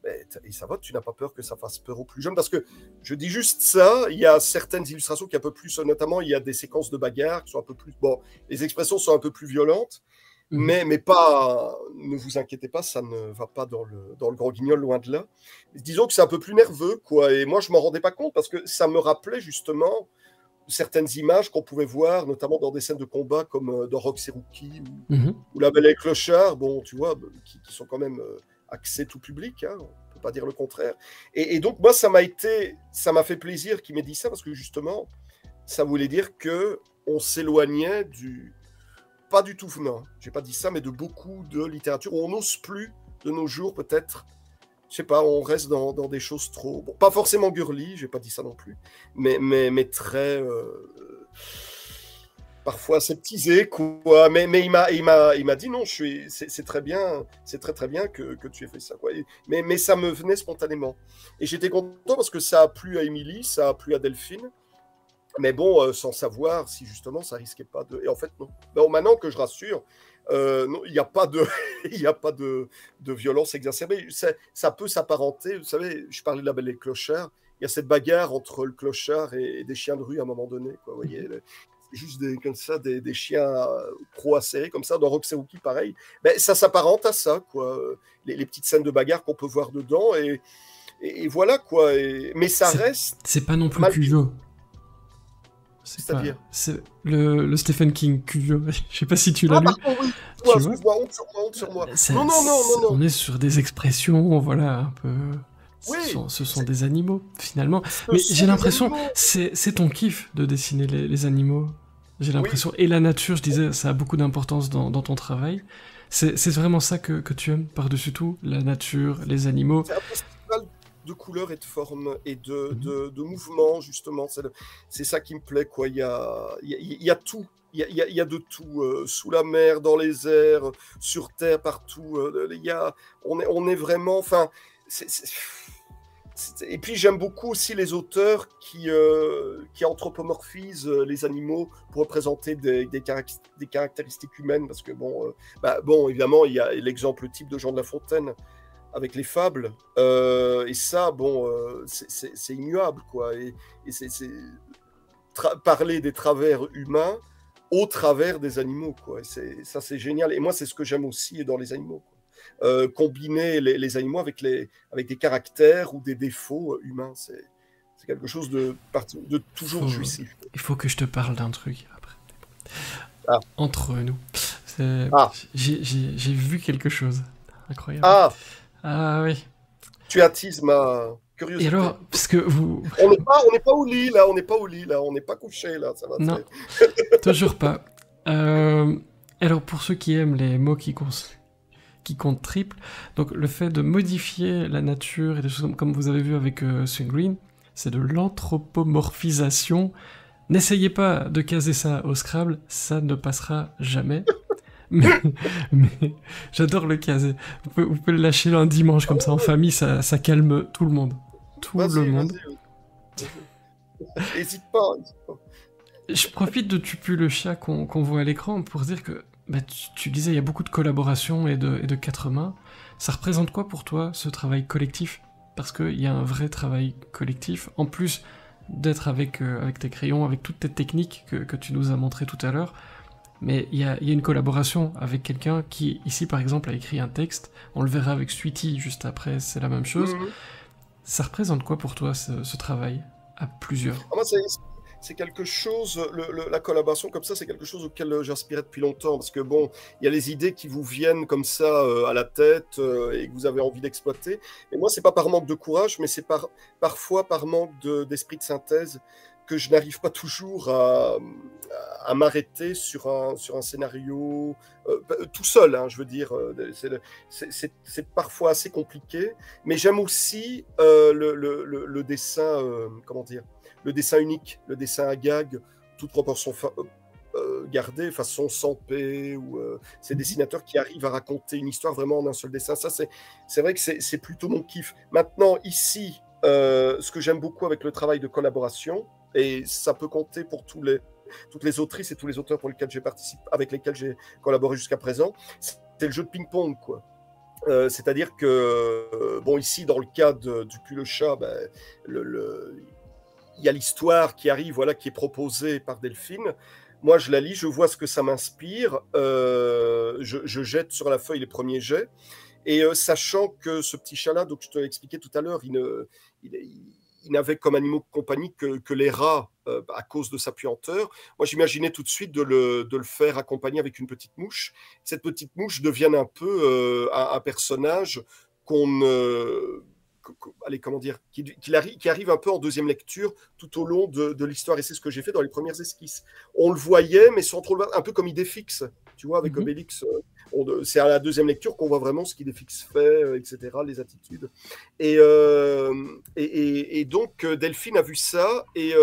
ben, et ça va, tu n'as pas peur que ça fasse peur aux plus jeunes? Parce que je dis juste ça, il y a certaines illustrations qui un peu plus, notamment il y a des séquences de bagarres qui sont un peu plus, bon, les expressions sont un peu plus violentes, mais pas, ne vous inquiétez pas, ça ne va pas dans le grand guignol, loin de là. Disons que c'est un peu plus nerveux, quoi, et moi je m'en rendais pas compte parce que ça me rappelait justement certaines images qu'on pouvait voir, notamment dans des scènes de combat comme dans Rox et Rookie ou La Belle et le Clochard, bon, tu vois, qui sont quand même axés tout public, hein, on ne peut pas dire le contraire. Et donc, moi, ça m'a fait plaisir qu'il m'ait dit ça, parce que justement, ça voulait dire qu'on s'éloignait pas du tout venant, j'ai pas dit ça, mais de beaucoup de littérature où on n'ose plus, de nos jours, peut-être. Je sais pas, on reste dans des choses trop... Bon, pas forcément girly, j'ai pas dit ça non plus, mais très... parfois aseptisé, quoi. Mais il m'a dit non, c'est très bien, c'est très très bien que tu aies fait ça, quoi. Mais ça me venait spontanément. Et j'étais content parce que ça a plu à Émilie, ça a plu à Delphine. Mais bon, sans savoir si justement ça risquait pas de... Et en fait, non. Bon, maintenant que je rassure, non, il n'y a pas de, il y a pas de violence exacerbée. Ça peut s'apparenter. Vous savez, je parlais de La Belle et le Clochard. Il y a cette bagarre entre le clochard et des chiens de rue à un moment donné, quoi. Vous voyez, c'est juste comme ça, des chiens trop acérés, comme ça. Dans Rox et Rookie, pareil. Mais ça s'apparente à ça, quoi. Les petites scènes de bagarre qu'on peut voir dedans. Et voilà, quoi. Mais ça reste... C'est pas non plus Cujo. C'est-à-dire le Stephen King Cujo. Je sais pas si tu l'as lu. Pardon, oui. Tu vois, honte sur moi. Non. On est sur des expressions, voilà, un peu... Oui, ce sont des animaux, finalement. Mais j'ai l'impression, c'est ton kiff de dessiner les animaux. J'ai l'impression. Oui. Et la nature, je disais, ça a beaucoup d'importance dans ton travail. C'est vraiment ça que tu aimes par-dessus tout, la nature, les animaux. C'est un festival de couleurs et de formes et de mouvements, justement. C'est ça qui me plaît, quoi. Il y a tout. Il y a de tout, sous la mer, dans les airs, sur terre, partout. On est vraiment... Enfin, et puis j'aime beaucoup aussi les auteurs qui anthropomorphisent les animaux pour représenter des caractéristiques humaines, parce que bon, évidemment, il y a l'exemple type de Jean de La Fontaine avec les fables, et ça, bon, c'est immuable, quoi. Et c'est parler des travers humains au travers des animaux, quoi. Ça, c'est génial. Et moi, c'est ce que j'aime aussi dans les animaux, quoi. Combiner les animaux avec des caractères ou des défauts humains, c'est quelque chose de toujours jouissif. Il faut que je te parle d'un truc après. Entre nous. J'ai vu quelque chose. Incroyable. Ah oui. Tu attises ma curiosité. Et alors, parce que vous... On n'est pas au lit, là. On n'est pas couché, là. Ça va. Non, toujours pas. Alors, pour ceux qui aiment les mots qui comptent triple, donc le fait de modifier la nature et des choses comme vous avez vu avec Swing Green, c'est de l'anthropomorphisation. N'essayez pas de caser ça au Scrabble, ça ne passera jamais. mais j'adore le caser. Vous pouvez le lâcher un dimanche comme ça en famille, ça calme tout le monde. Le monde. Hésite pas. Je profite de Tupu le chat qu'on voit à l'écran pour dire que tu disais il y a beaucoup de collaborations et de quatre mains. Ça représente quoi pour toi ce travail collectif? Parce qu'il y a un vrai travail collectif, en plus d'être avec tes crayons, avec toutes tes techniques que tu nous as montrées tout à l'heure. Mais il y a une collaboration avec quelqu'un qui, ici par exemple, a écrit un texte. On le verra avec Sweetie juste après, c'est la même chose. Ça représente quoi pour toi ce travail à plusieurs? Moi, c'est quelque chose, la collaboration comme ça, c'est quelque chose auquel j'aspirais depuis longtemps, parce que bon, il y a les idées qui vous viennent comme ça à la tête et que vous avez envie d'exploiter. Mais moi, c'est pas par manque de courage, mais c'est parfois par manque d'esprit de synthèse que je n'arrive pas toujours à m'arrêter sur un scénario tout seul, hein, je veux dire. C'est parfois assez compliqué, mais j'aime aussi le dessin, comment dire, le dessin unique, le dessin à gag, toute proportion gardé, façon Sampé, ou ces dessinateurs qui arrivent à raconter une histoire vraiment en un seul dessin. Ça, c'est vrai que c'est plutôt mon kiff. Maintenant, ici, ce que j'aime beaucoup avec le travail de collaboration, et ça peut compter pour toutes les autrices et tous les auteurs pour lesquels j'ai participé, avec lesquels j'ai collaboré jusqu'à présent, c'est le jeu de ping-pong, quoi. C'est-à-dire que, bon, ici, dans le cas du Pull le chat, ben, il y a l'histoire qui arrive, voilà, qui est proposée par Delphine. Moi, je la lis, je vois ce que ça m'inspire, je jette sur la feuille les premiers jets, et sachant que ce petit chat-là, donc je te l'ai expliqué tout à l'heure, il n'avait comme animaux de compagnie que les rats à cause de sa puanteur. Moi, j'imaginais tout de suite de le faire accompagner avec une petite mouche. Cette petite mouche devienne un peu un personnage allez, comment dire, qui arrive un peu en deuxième lecture tout au long de l'histoire. Et c'est ce que j'ai fait dans les premières esquisses. On le voyait, mais sans trop le voir, un peu comme Idéfix, tu vois, avec Obélix. C'est à la deuxième lecture qu'on voit vraiment ce qu'Idéfix fait, etc., les attitudes. Et donc, Delphine a vu ça, et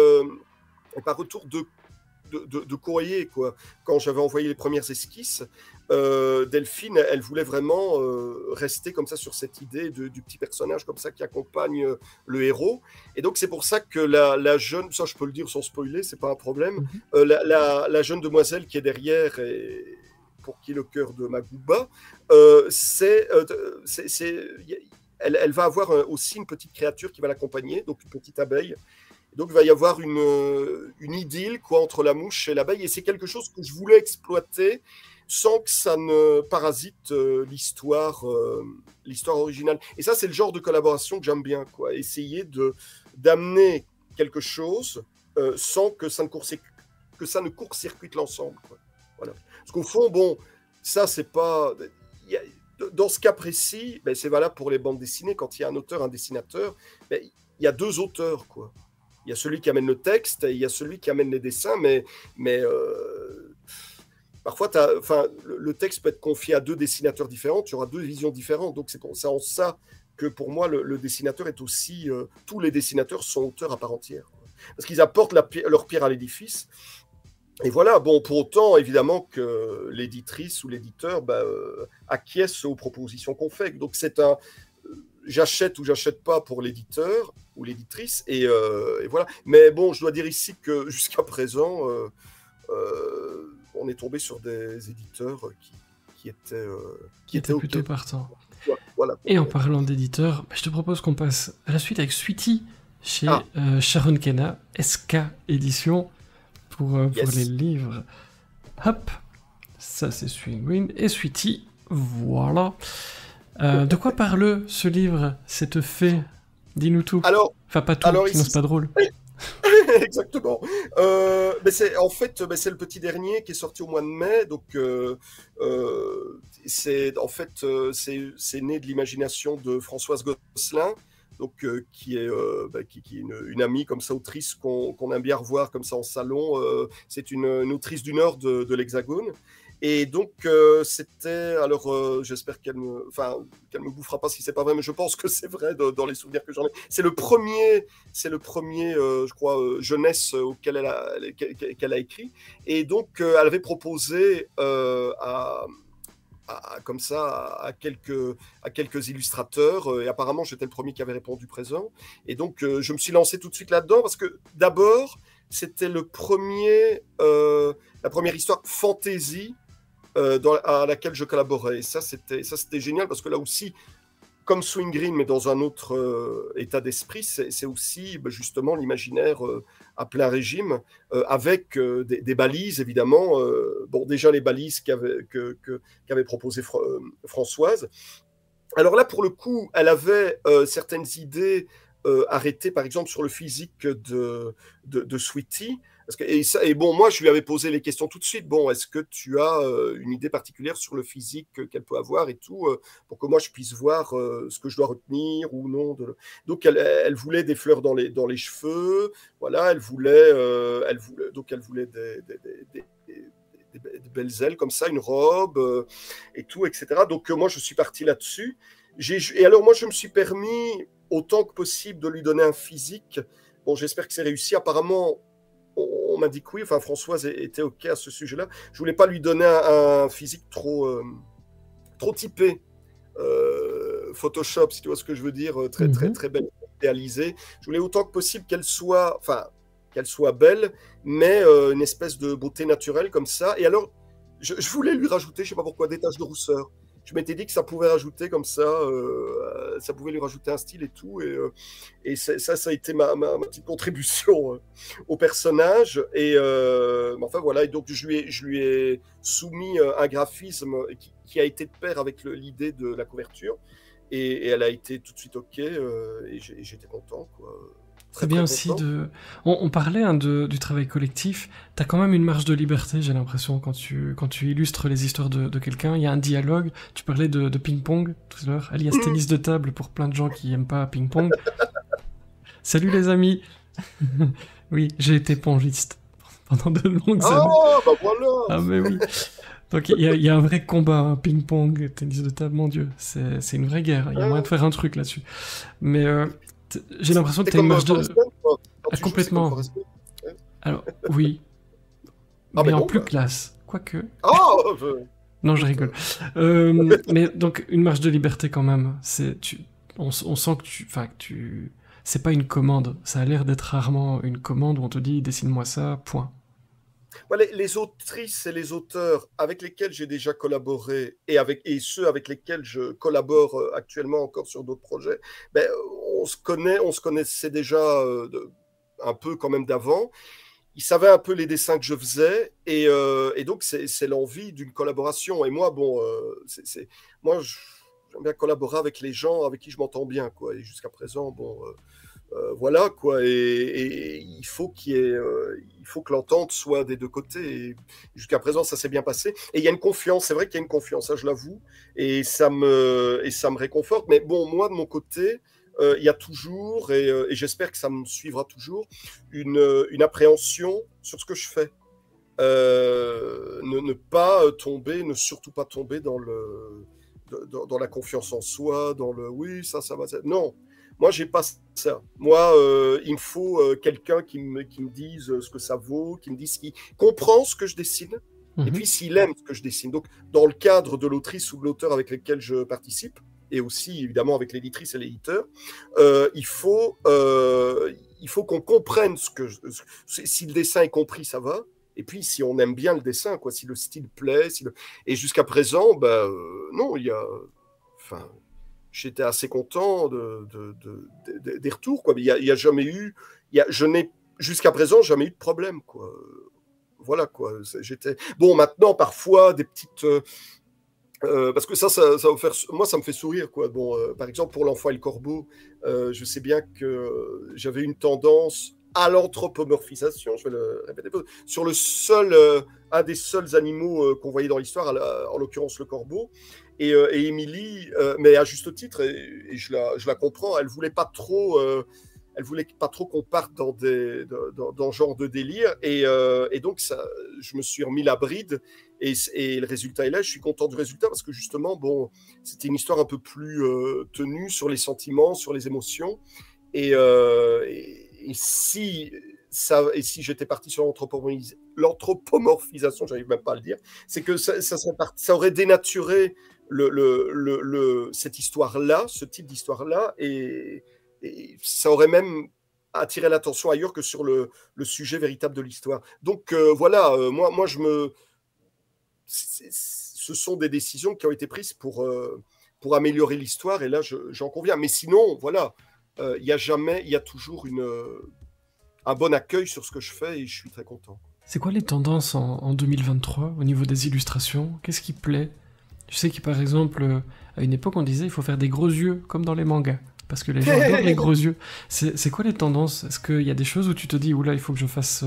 par retour de courrier, quoi, quand j'avais envoyé les premières esquisses, Delphine, elle voulait vraiment rester comme ça sur cette idée du petit personnage comme ça qui accompagne le héros. Et donc c'est pour ça que la jeune, ça je peux le dire sans spoiler, c'est pas un problème, la jeune demoiselle qui est derrière, et pour qui le cœur de Magouba, elle va avoir aussi une petite créature qui va l'accompagner, donc une petite abeille. Donc, il va y avoir une idylle, quoi, entre la mouche et l'abeille, et c'est quelque chose que je voulais exploiter sans que ça ne parasite l'histoire originale. Et ça, c'est le genre de collaboration que j'aime bien, quoi. Essayer d'amener quelque chose sans que ça ne court-circuite l'ensemble, quoi. Voilà. Parce qu'au fond, bon, ça, c'est pas... Dans ce cas précis, ben, c'est valable pour les bandes dessinées. Quand il y a un auteur, un dessinateur, ben, il y a deux auteurs, quoi. Il y a celui qui amène le texte et il y a celui qui amène les dessins, mais parfois, le texte peut être confié à deux dessinateurs différents, tu auras deux visions différentes. Donc, c'est en ça que pour moi, le dessinateur est aussi... tous les dessinateurs sont auteurs à part entière, quoi. Parce qu'ils apportent leur pierre à l'édifice. Et voilà, bon, pour autant, évidemment, que l'éditrice ou l'éditeur acquiesce aux propositions qu'on fait. Donc, j'achète ou j'achète pas pour l'éditeur ou l'éditrice, et voilà. Mais bon, je dois dire ici que jusqu'à présent, on est tombé sur des éditeurs qui étaient plutôt partants. Voilà. Et en parlant d'éditeurs, je te propose qu'on passe à la suite avec Sweetie chez Sharon Kenna, SK Édition, pour les livres. Hop, ça c'est Swing Green et Sweetie, voilà. De quoi parle ce livre, cette fée? Dis-nous tout. Alors, enfin, pas tout, sinon c'est pas drôle. Exactement. En fait, c'est le petit dernier qui est sorti au mois de mai. Donc, c'est né de l'imagination de Françoise Gosselin, donc, qui est une amie comme ça, autrice qu'on aime bien revoir comme ça en salon. C'est une autrice du Nord de l'Hexagone. Et donc, c'était... Alors, j'espère qu'elle me bouffera pas si c'est pas vrai, mais je pense que c'est vrai dans les souvenirs que j'en ai. C'est le premier, je crois, jeunesse auquel qu'elle a écrit. Et donc, elle avait proposé comme ça à quelques illustrateurs, et apparemment j'étais le premier qui avait répondu présent, et donc je me suis lancé tout de suite là-dedans parce que d'abord c'était la première histoire fantasy à laquelle je collaborais, et ça c'était génial parce que là aussi, comme Swing Green, mais dans un autre état d'esprit, c'est aussi justement l'imaginaire à plein régime, avec des balises, évidemment. Bon, déjà les balises qu'avait proposé Françoise. Alors là, pour le coup, elle avait certaines idées arrêtées, par exemple, sur le physique de Sweetie. Et bon, moi, je lui avais posé les questions tout de suite. Bon, est-ce que tu as une idée particulière sur le physique qu'elle peut avoir et tout, pour que moi, je puisse voir ce que je dois retenir ou non. Donc, elle voulait des fleurs dans les cheveux. Voilà, elle voulait des belles ailes comme ça, une robe et tout, etc. Donc, moi, je suis parti là-dessus. Et alors, moi, je me suis permis, autant que possible, de lui donner un physique. Bon, j'espère que c'est réussi. Apparemment, on on m'a dit que oui, enfin Françoise était OK à ce sujet-là. Je voulais pas lui donner un physique trop typé. Photoshop, si tu vois ce que je veux dire, très très très belle réalisée. Je voulais autant que possible qu'elle soit belle, mais une espèce de beauté naturelle comme ça. Et alors, je voulais lui rajouter, je sais pas pourquoi, des taches de rousseur. Je m'étais dit que ça pouvait rajouter comme ça pouvait lui rajouter un style et tout. Et ça a été ma petite contribution au personnage. Et enfin voilà, et donc je lui ai soumis un graphisme qui a été de pair avec l'idée de la couverture. Et elle a été tout de suite OK, et j'étais content, quoi. C'est bien aussi de... On parlait du travail collectif. Tu as quand même une marge de liberté, j'ai l'impression, quand tu illustres les histoires de quelqu'un. Il y a un dialogue. Tu parlais de ping-pong tout à l'heure, alias tennis de table pour plein de gens qui n'aiment pas ping-pong. Salut les amis. Oui, j'ai été pongiste pendant de longues années. Ah, bah voilà. Ah mais oui. Donc il y a un vrai combat, hein, ping-pong, tennis de table, mon Dieu. C'est une vraie guerre. Il y a moyen de faire un truc là-dessus. Mais... j'ai l'impression que tu as une marge de... complètement. Alors, oui. Mais en plus classe. Quoique. Non, je rigole. Mais donc, une marge de liberté quand même. On sent que tu... C'est pas une commande. Ça a l'air d'être rarement une commande où on te dit dessine-moi ça, point. Les autrices et les auteurs avec lesquels j'ai déjà collaboré et ceux avec lesquels je collabore actuellement encore sur d'autres projets, on se connaissait déjà un peu quand même d'avant. Ils savaient un peu les dessins que je faisais et donc c'est l'envie d'une collaboration. Et moi, moi j'aime bien collaborer avec les gens avec qui je m'entends bien, quoi. Et jusqu'à présent, voilà, quoi. Et il faut il faut que l'entente soit des deux côtés. Et jusqu'à présent, ça s'est bien passé. Et il y a une confiance. C'est vrai qu'il y a une confiance, ça je l'avoue. Et ça me réconforte. Mais bon, moi de mon côté, il y a toujours, et j'espère que ça me suivra toujours, une appréhension sur ce que je fais. Ne surtout pas tomber dans la confiance en soi, dans le oui, ça va. Non. Moi, j'ai pas ça. Moi, il me faut quelqu'un qui me dise ce que ça vaut, qui me dise qui comprend ce que je dessine, et puis s'il aime ce que je dessine. Donc, dans le cadre de l'autrice ou de l'auteur avec lequel je participe, et aussi évidemment avec l'éditrice et l'éditeur, il faut qu'on comprenne si le dessin est compris, ça va. Et puis, si on aime bien le dessin, quoi, si le style plaît, et jusqu'à présent, non, il y a, enfin. J'étais assez content des retours, quoi. Mais il y a jamais eu, je n'ai jusqu'à présent jamais eu de problème, quoi. Voilà, quoi. Bon. Maintenant, parfois des petites, parce que ça va faire, moi, ça me fait sourire, quoi. Bon, par exemple pour L'Enfant et le Corbeau, je sais bien que j'avais une tendance à l'anthropomorphisation, je vais le répéter, sur un des seuls animaux qu'on voyait dans l'histoire, en l'occurrence le corbeau. Et Émilie, mais à juste titre, et je la comprends, elle voulait pas trop qu'on parte dans ce genre de délire, et donc je me suis remis la bride, et le résultat est là. Je suis content du résultat parce que justement, c'était une histoire un peu plus tenue sur les sentiments, sur les émotions, et si j'étais parti sur l'anthropomorphisation, j'arrive même pas à le dire, c'est que ça aurait dénaturé cette histoire-là, ce type d'histoire-là, et ça aurait même attiré l'attention ailleurs que sur le sujet véritable de l'histoire. Donc voilà, moi ce sont des décisions qui ont été prises pour améliorer l'histoire, et là j'en conviens. Mais sinon, voilà, il y a toujours un bon accueil sur ce que je fais, et je suis très content. C'est quoi les tendances en 2023 au niveau des illustrations? Qu'est-ce qui plaît? Tu sais que par exemple, à une époque on disait il faut faire des gros yeux comme dans les mangas, parce que les gens adorent les gros yeux. C'est quoi les tendances? Est-ce qu'il y a des choses où tu te dis oula, il faut que je fasse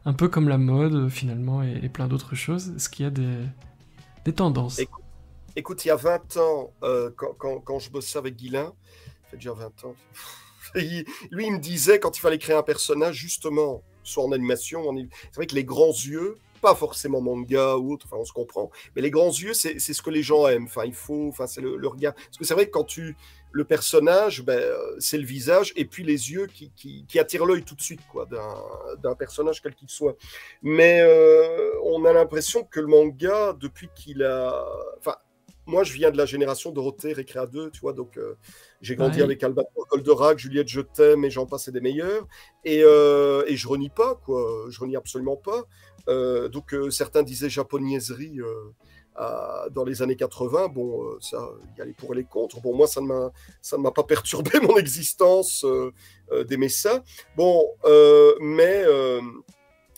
un peu comme la mode finalement, et plein d'autres choses? Est-ce qu'il y a des tendances? Écoute, il y a 20 ans, quand je bossais avec Guilain, ça fait déjà 20 ans, lui il me disait quand il fallait créer un personnage, justement, soit en animation, c'est vrai que les grands yeux, pas forcément manga ou autre, enfin on se comprend, mais les grands yeux, c'est ce que les gens aiment, enfin il faut, enfin c'est le regard, parce que c'est vrai que quand le personnage, ben, c'est le visage et puis les yeux qui attirent l'œil tout de suite, quoi, d'un personnage quel qu'il soit. Mais on a l'impression que le manga, depuis qu'il a, enfin moi, je viens de la génération Dorothée, Récréa 2, tu vois, donc j'ai grandi Pareil. avec Albator, Goldorak, Juliette, Je t'aime, et j'en passe, et des meilleurs. Et je renie pas, quoi, je renie absolument pas. Donc certains disaient japonaiserie dans les années 80, bon, ça, il y a les pour et les contre. Bon, moi, ça ne m'a pas perturbé mon existence d'aimer ça. Bon, mais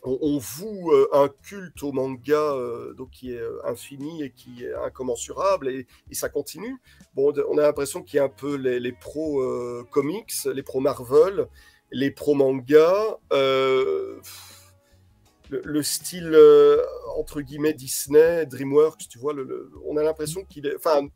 on voue un culte au manga donc qui est infini et qui est incommensurable et ça continue. Bon, on a l'impression qu'il y a un peu les pros comics, les pros Marvel, les pros manga, le style entre guillemets Disney, DreamWorks, tu vois, on a l'impression qu'il est. Enfin,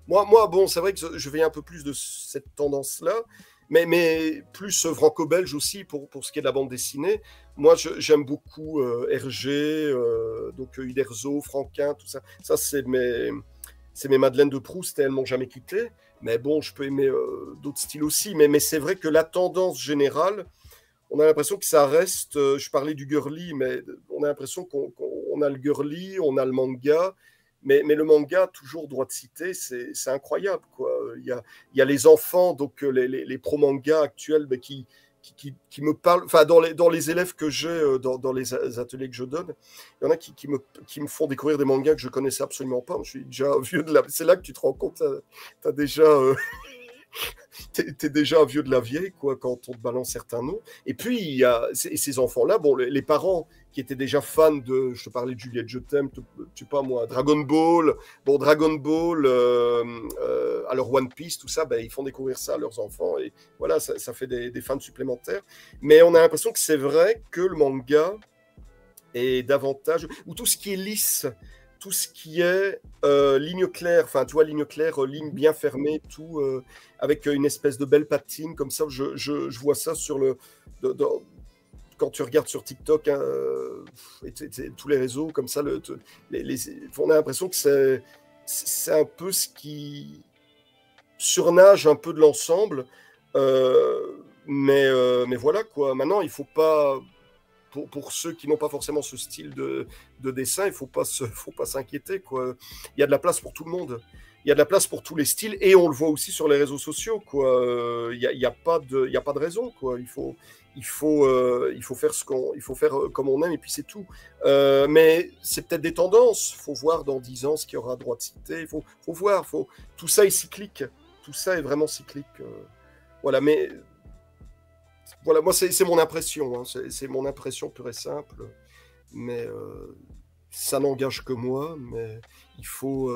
moi, bon, c'est vrai que je vais un peu plus de cette tendance-là, mais plus franco-belge aussi pour ce qui est de la bande dessinée. Moi, j'aime beaucoup Hergé, donc Uderzo, Franquin, tout ça. Ça, c'est mes Madeleines de Proust et elles m'ont jamais quitté. Mais bon, je peux aimer d'autres styles aussi. Mais c'est vrai que la tendance générale, on a l'impression que ça reste. Je parlais du girly, mais on a l'impression qu'on a le girly, on a le manga. Mais le manga, toujours droit de citer, c'est incroyable, quoi. Il y a les enfants, donc les pro-mangas actuels, mais qui me parlent, enfin, dans les élèves que j'ai, dans les ateliers que je donne, il y en a qui me font découvrir des mangas que je connaissais absolument pas. Je suis déjà vieux de la. C'est là que tu te rends compte, t'as déjà. T'es déjà un vieux de la vieille, quoi, quand on te balance certains noms. Et puis, il y a ces enfants-là, bon, les parents qui étaient déjà fans de, je te parlais de Juliette, Je t'aime, tu sais pas moi, Dragon Ball, bon, Dragon Ball, alors One Piece, tout ça, ben, ils font découvrir ça à leurs enfants, et voilà, ça fait des fans supplémentaires. Mais on a l'impression que c'est vrai que le manga est davantage, ou tout ce qui est lisse, tout ce qui est ligne claire, enfin, tu vois, ligne claire, ligne bien fermée, tout avec une espèce de belle patine, comme ça, je vois ça sur quand tu regardes sur TikTok, hein, tous les réseaux, comme ça, on a l'impression que c'est un peu ce qui surnage un peu de l'ensemble, mais voilà, quoi. Maintenant, il faut pas pour ceux qui n'ont pas forcément ce style de dessin, il faut pas s'inquiéter, quoi. Il y a de la place pour tout le monde. Il y a de la place pour tous les styles et on le voit aussi sur les réseaux sociaux, quoi. Il y a pas de raison, quoi. Il faut faire il faut faire comme on aime et puis c'est tout. Mais c'est peut-être des tendances. Il faut voir dans 10 ans ce qu'il y aura droit de citer. Il faut voir. Tout ça est cyclique. Tout ça est vraiment cyclique. Voilà, mais voilà, moi, c'est mon impression, hein. C'est mon impression pure et simple. Mais ça n'engage que moi. Mais il faut.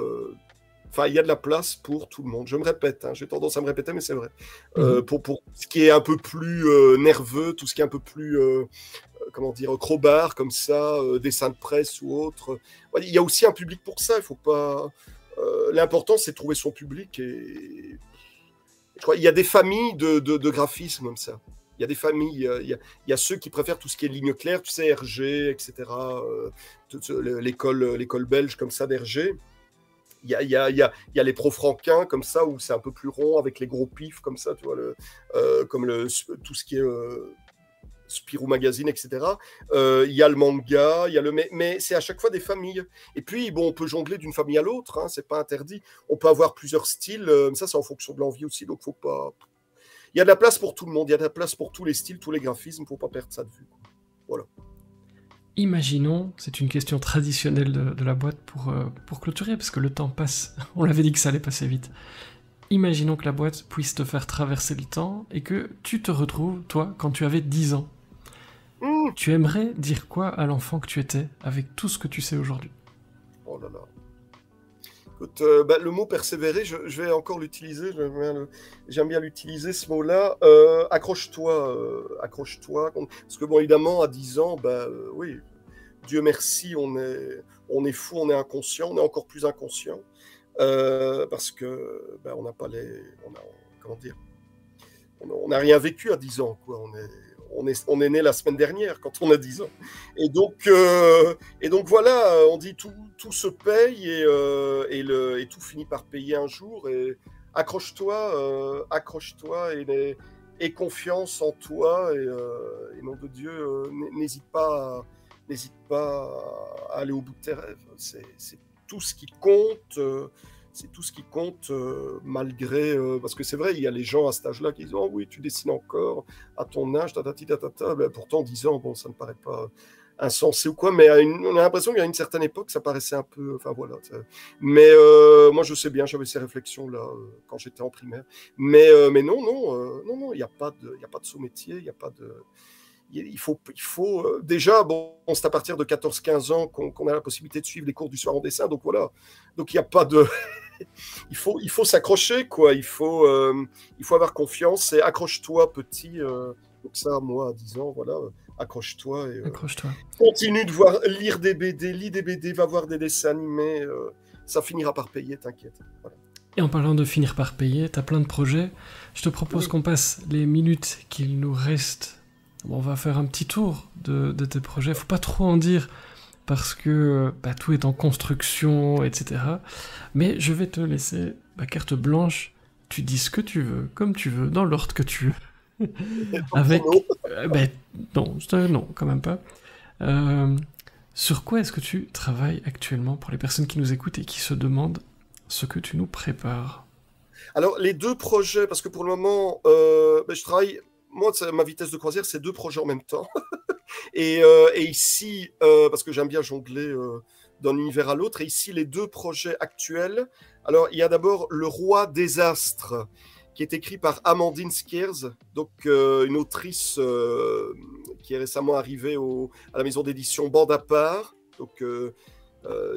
Enfin, il y a de la place pour tout le monde. Je me répète, hein, j'ai tendance à me répéter, mais c'est vrai. Pour ce qui est un peu plus nerveux, tout ce qui est un peu plus, comment dire, crowbar, comme ça, dessin de presse ou autre. Il y a aussi un public pour ça. Il faut pas. L'important, c'est de trouver son public. Et je crois, il y a des familles de graphisme comme ça. Il y a des familles, il y a ceux qui préfèrent tout ce qui est ligne claire, tu sais, RG, etc. L'école belge comme ça d'RG. Il y a les pro-franquins comme ça, où c'est un peu plus rond, avec les gros pifs comme ça, tu vois, comme tout ce qui est Spirou Magazine, etc. Il y a le manga, mais c'est à chaque fois des familles. Et puis, bon, on peut jongler d'une famille à l'autre, hein, c'est pas interdit. On peut avoir plusieurs styles, ça c'est en fonction de l'envie aussi, donc faut pas... Il y a de la place pour tout le monde, il y a de la place pour tous les styles, tous les graphismes, faut pas perdre ça de vue, quoi. Voilà. Imaginons, c'est une question traditionnelle de la boîte pour clôturer, parce que le temps passe, on l'avait dit que ça allait passer vite. Imaginons que la boîte puisse te faire traverser le temps et que tu te retrouves, toi, quand tu avais 10 ans. Tu aimerais dire quoi à l'enfant que tu étais avec tout ce que tu sais aujourd'hui? Oh là là. Écoute, le mot persévérer, je vais encore l'utiliser, j'aime bien l'utiliser ce mot-là. Accroche-toi, accroche-toi. Parce que bon, évidemment, à 10 ans, oui, Dieu merci, on est fou, on est inconscient, on est encore plus inconscient. Parce que on n'a pas comment dire, on n'a rien vécu à 10 ans, quoi. on est né la semaine dernière quand on a 10 ans. Et donc voilà, on dit tout se paye et tout finit par payer un jour. Et accroche-toi, et confiance en toi et nom de Dieu, n'hésite pas à aller au bout de tes rêves. C'est tout ce qui compte. C'est tout ce qui compte, malgré... parce que c'est vrai, il y a les gens à cet âge-là qui disent « Oh oui, tu dessines encore à ton âge, tatati, tatata. » Ben, pourtant, 10 ans, bon, ça ne paraît pas insensé ou quoi, mais on a l'impression qu'à une certaine époque, ça paraissait un peu... Enfin, voilà. Mais moi, je sais bien, j'avais ces réflexions-là quand j'étais en primaire. Mais non, il n'y a pas de sous-métier, il n'y a pas de... Il faut déjà, bon, c'est à partir de 14-15 ans qu'on a la possibilité de suivre les cours du soir en dessin, donc voilà. Donc il n'y a pas de... il faut s'accrocher, quoi. Il faut avoir confiance et accroche-toi, petit. Donc ça, moi, à 10 ans, voilà, accroche-toi. Accroche-toi. Continue de lire des BD, lis des BD, va voir des dessins animés. Ça finira par payer, t'inquiète. Voilà. Et en parlant de finir par payer, tu as plein de projets. Je te propose qu'on passe les minutes qu'il nous reste. On va faire un petit tour de tes projets. Faut pas trop en dire parce que tout est en construction, etc. Mais je vais te laisser carte blanche. Tu dis ce que tu veux, comme tu veux, dans l'ordre que tu veux. Avec... non, quand même pas. Sur quoi est-ce que tu travailles actuellement pour les personnes qui nous écoutent et qui se demandent ce que tu nous prépares? Alors, les deux projets, parce que pour le moment, je travaille... Moi, ma vitesse de croisière, c'est 2 projets en même temps. et ici, parce que j'aime bien jongler d'un univers à l'autre, et ici, les 2 projets actuels. Alors, il y a d'abord Le Roi des Astres, qui est écrit par Amandine Skeers, donc une autrice qui est récemment arrivée à la maison d'édition Bande à part, donc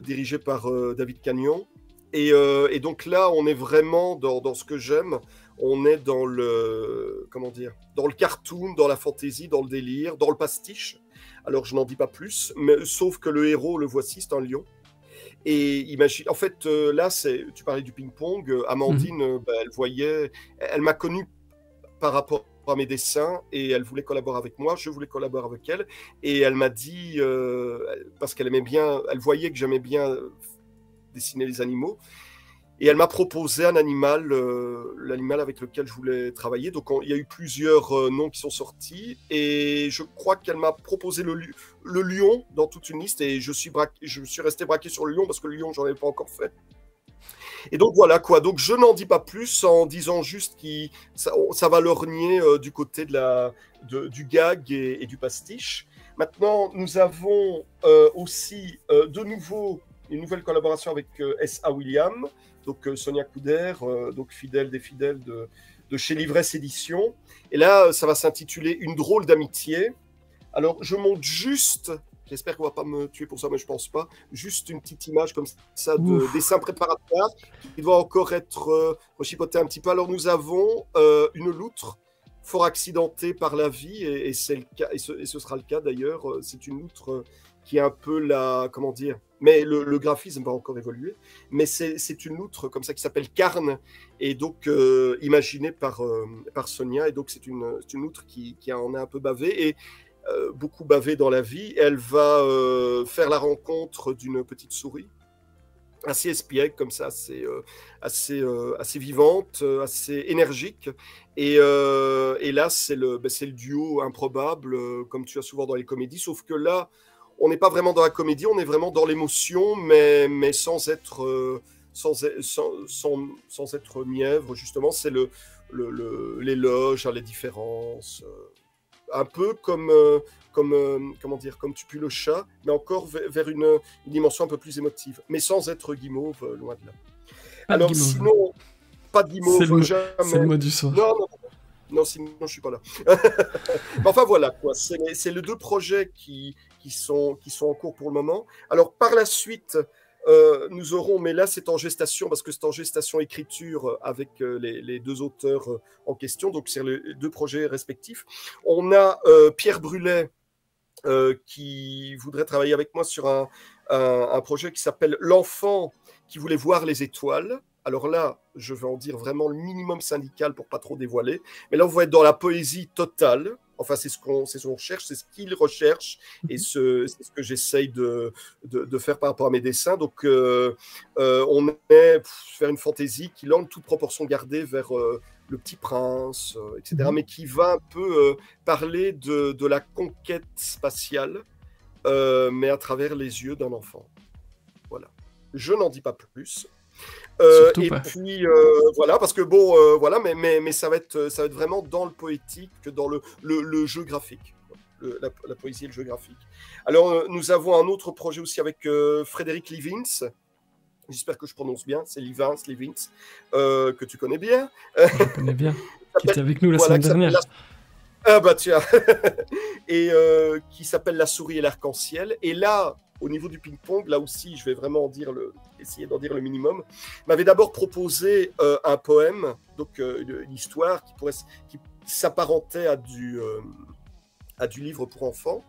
dirigée par David Cagnon. Et donc là, on est vraiment dans ce que j'aime. On est dans le cartoon, dans la fantaisie, dans le délire, dans le pastiche. Alors, je n'en dis pas plus, mais sauf que le héros, le voici, c'est un lion. Et imagine, en fait, là, tu parlais du ping-pong. Amandine, elle m'a connu par rapport à mes dessins et elle voulait collaborer avec moi. Je voulais collaborer avec elle. Et elle m'a dit, parce qu'elle aimait bien, elle voyait que j'aimais bien dessiner les animaux. Et elle m'a proposé un animal, l'animal avec lequel je voulais travailler. Donc, il y a eu plusieurs noms qui sont sortis. Et je crois qu'elle m'a proposé le lion dans toute une liste. Et je suis resté braqué sur le lion parce que le lion, j'en avais pas encore fait. Et donc, voilà quoi. Donc, je n'en dis pas plus en disant juste que ça va lorgner du côté du gag et du pastiche. Maintenant, nous avons aussi de nouveau une nouvelle collaboration avec S.A. William. Donc Sonia Couder, donc fidèle des fidèles de chez Livresse Édition. Et là, ça va s'intituler Une drôle d'amitié. Alors, je monte juste, j'espère qu'on ne va pas me tuer pour ça, mais je ne pense pas, juste une petite image comme ça de dessin préparatoire qui doit encore être rechipoté un petit peu. Alors, nous avons une loutre fort accidentée par la vie, et c'est le cas, et ce sera le cas d'ailleurs. C'est une loutre qui est un peu comment dire, mais le graphisme va encore évoluer, mais c'est une loutre comme ça qui s'appelle Carne, et donc imaginée par Sonia, et donc c'est une loutre qui en a un peu bavé, et beaucoup bavé dans la vie. Elle va faire la rencontre d'une petite souris, assez espiègle comme ça, assez vivante, assez énergique, et là c'est le duo improbable, comme tu as souvent dans les comédies, sauf que là, on n'est pas vraiment dans la comédie, on est vraiment dans l'émotion, mais sans être mièvre, justement. C'est l'éloge à les différences, un peu comme Tu pues le chat, mais encore vers une dimension un peu plus émotive, mais sans être guimauve, loin de là. Alors sinon, pas de guimauve, jamais. C'est le mot du soir. Non, sinon je suis pas là. Mais enfin voilà, quoi. C'est les 2 projets qui sont en cours pour le moment. Alors par la suite, nous aurons, mais là c'est en gestation, parce que c'est en gestation écriture avec les 2 auteurs en question, donc c'est les 2 projets respectifs. On a Pierre Brulet qui voudrait travailler avec moi sur un projet qui s'appelle L'enfant qui voulait voir les étoiles. Alors là, je vais en dire vraiment le minimum syndical pour pas trop dévoiler. Mais là, on va être dans la poésie totale. Enfin, c'est ce qu'on cherche, c'est ce qu'ils recherchent, et c'est ce que j'essaye de faire par rapport à mes dessins. Donc, on est faire une fantaisie qui lance toute proportion gardée vers le Petit Prince, etc., mais qui va un peu parler de la conquête spatiale, mais à travers les yeux d'un enfant. Voilà. Je n'en dis pas plus. Et pas. puis voilà, parce que bon, voilà, mais ça va être vraiment dans le poétique que dans le jeu graphique, la poésie et le jeu graphique. Alors nous avons un autre projet aussi avec Frédéric Livins. J'espère que je prononce bien, c'est Livins, que tu connais bien. Je connais bien, qui était avec nous la semaine dernière. Ah bah tiens. Et qui s'appelle La souris et l'arc-en-ciel. Et là, au niveau du ping-pong, là aussi, je vais vraiment essayer d'en dire le minimum, m'avait d'abord proposé un poème, donc une histoire qui s'apparentait à du livre pour enfants.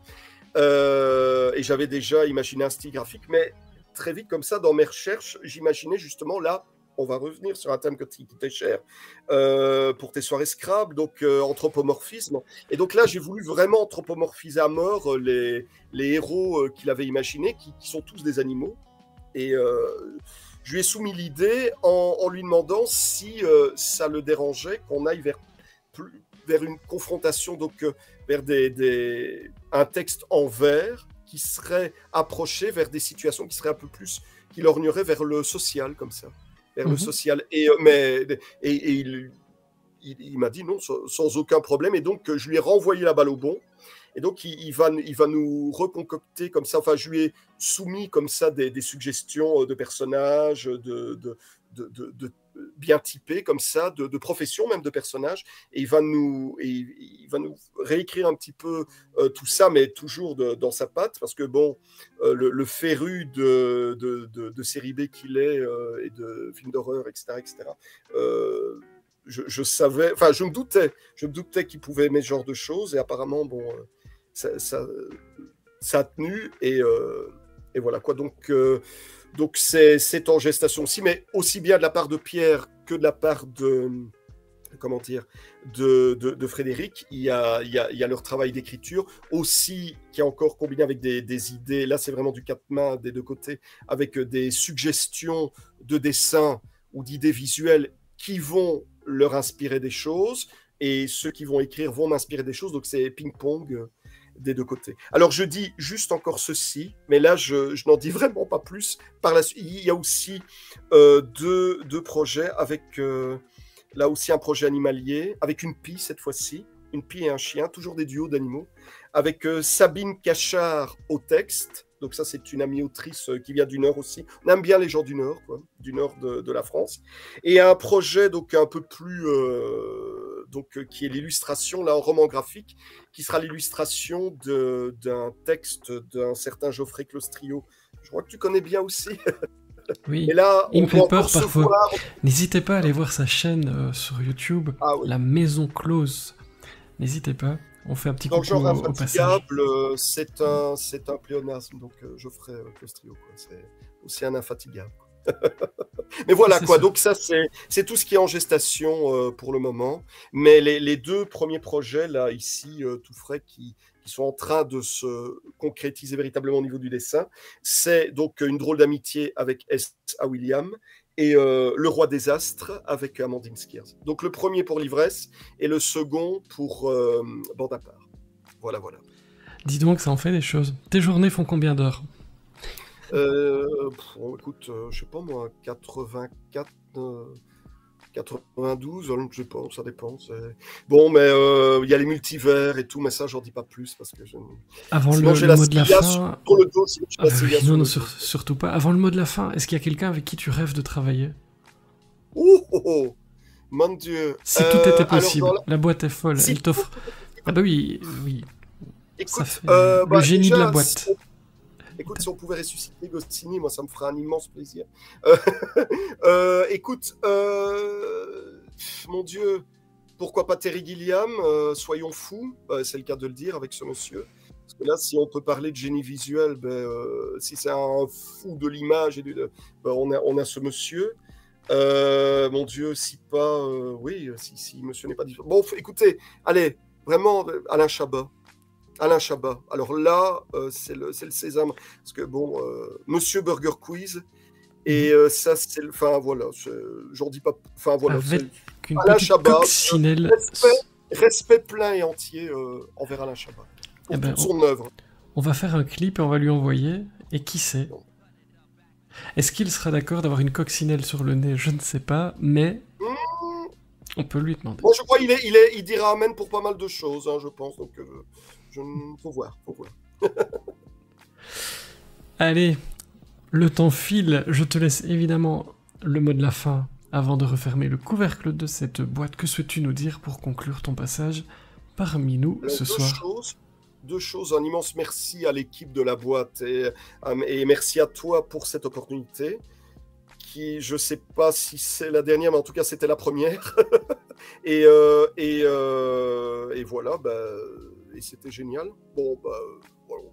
Et j'avais déjà imaginé un style graphique, mais très vite, comme ça, dans mes recherches, j'imaginais justement là, on va revenir sur un thème qui t'est cher pour tes soirées Scrabble, donc anthropomorphisme. Et donc là, j'ai voulu vraiment anthropomorphiser à mort les héros qu'il avait imaginés, qui sont tous des animaux. Et je lui ai soumis l'idée en lui demandant si ça le dérangeait qu'on aille vers une confrontation, donc vers un texte en vers qui serait approché vers des situations qui seraient un peu plus, qui lorgneraient vers le social, comme ça. Vers le social. Et il m'a dit non, sans aucun problème. Et donc, je lui ai renvoyé la balle au bon. Et donc, il va nous reconcocter comme ça. Enfin, je lui ai soumis comme ça des suggestions de personnages, de bien typés, comme ça, de professions même de personnages. Et il va nous réécrire un petit peu tout ça, mais toujours dans sa patte. Parce que, bon, le féru de série B qu'il est et de films d'horreur, etc., je savais, enfin, je me doutais qu'il pouvait aimer ce genre de choses. Et apparemment, bon... Ça a tenu et voilà quoi. Donc c'est en gestation aussi, mais aussi bien de la part de Pierre que de la part de Frédéric. Il y a leur travail d'écriture aussi qui est encore combiné avec des idées. Là, c'est vraiment du quatre mains des deux côtés, avec des suggestions de dessins ou d'idées visuelles qui vont leur inspirer des choses, et ceux qui vont écrire vont m'inspirer des choses. Donc c'est ping-pong des deux côtés. Alors je dis juste encore ceci, mais là je n'en dis vraiment pas plus. Par la suite, il y a aussi deux projets avec là aussi un projet animalier avec une pie cette fois-ci, une pie et un chien, toujours des duos d'animaux, avec Sabine Cachard au texte. Donc ça, c'est une amie autrice qui vient du Nord aussi. On aime bien les gens du Nord, quoi, du Nord de la France. Et un projet donc un peu plus, qui est l'illustration, là, en roman graphique, qui sera l'illustration d'un texte d'un certain Geoffrey Clostrio. Je crois que tu connais bien aussi. Oui, et là, il me fait peur parfois. N'hésitez pas à aller voir sa chaîne sur YouTube, oui. La Maison Close. N'hésitez pas. On fait un petit coucou genre au passage. C'est un pléonasme, donc Geoffrey Clostrio, quoi. C'est aussi un infatigable. Mais voilà, quoi. Ça. Donc ça, c'est tout ce qui est en gestation pour le moment. Mais les deux premiers projets, là, ici, tout frais, qui sont en train de se concrétiser véritablement au niveau du dessin, c'est donc Une drôle d'amitié avec S.A. William et Le Roi des Astres avec Amandine Skiers. Donc le premier pour l'ivresse et le second pour Bande à part. Voilà. Dis donc, ça en fait des choses. Tes journées font combien d'heures ? Écoute, je sais pas moi, 84, 92, je sais pas, ça dépend. Bon, mais il y a les multivers et tout, mais ça, j'en dis pas plus parce que Avant le mot de la fin. Non, surtout pas. Avant le mot de la fin, est-ce qu'il y a quelqu'un avec qui tu rêves de travailler ? Oh, mon Dieu. Si tout était possible, la boîte est folle, elle t'offre. Ah bah oui. Écoute, ça fait le génie de la boîte. Écoute, si on pouvait ressusciter Goscinny, moi, ça me ferait un immense plaisir. Écoute, mon Dieu, pourquoi pas Terry Gilliam, soyons fous, c'est le cas de le dire avec ce monsieur. Parce que là, si on peut parler de génie visuel, si c'est un fou de l'image, on a ce monsieur. Mon Dieu, si pas... si monsieur n'est pas différent. Bon, écoutez, allez, Vraiment, Alain Chabat. Alain Chabat. Alors là, c'est le sésame. Parce que, bon, Monsieur Burger Quiz, et ça, c'est... Enfin, voilà, j'en dis pas... Enfin, voilà. Avec une Alain petite Chabat, coccinelle. respect plein et entier envers Alain Chabat. Pour toute son œuvre. On va faire un clip et on va lui envoyer. Et qui sait? Est-ce qu'il sera d'accord d'avoir une coccinelle sur le nez? Je ne sais pas, mais on peut lui demander. Moi, je crois qu'il dira amen pour pas mal de choses, hein, je pense. Donc, faut voir. Allez, le temps file. Je te laisse évidemment le mot de la fin avant de refermer le couvercle de cette boîte. Que souhaites-tu nous dire pour conclure ton passage parmi nous ce soir? Deux choses. Un immense merci à l'équipe de la boîte et merci à toi pour cette opportunité qui, je sais pas si c'est la dernière, mais en tout cas, c'était la première. et voilà, et c'était génial. Bon, voilà,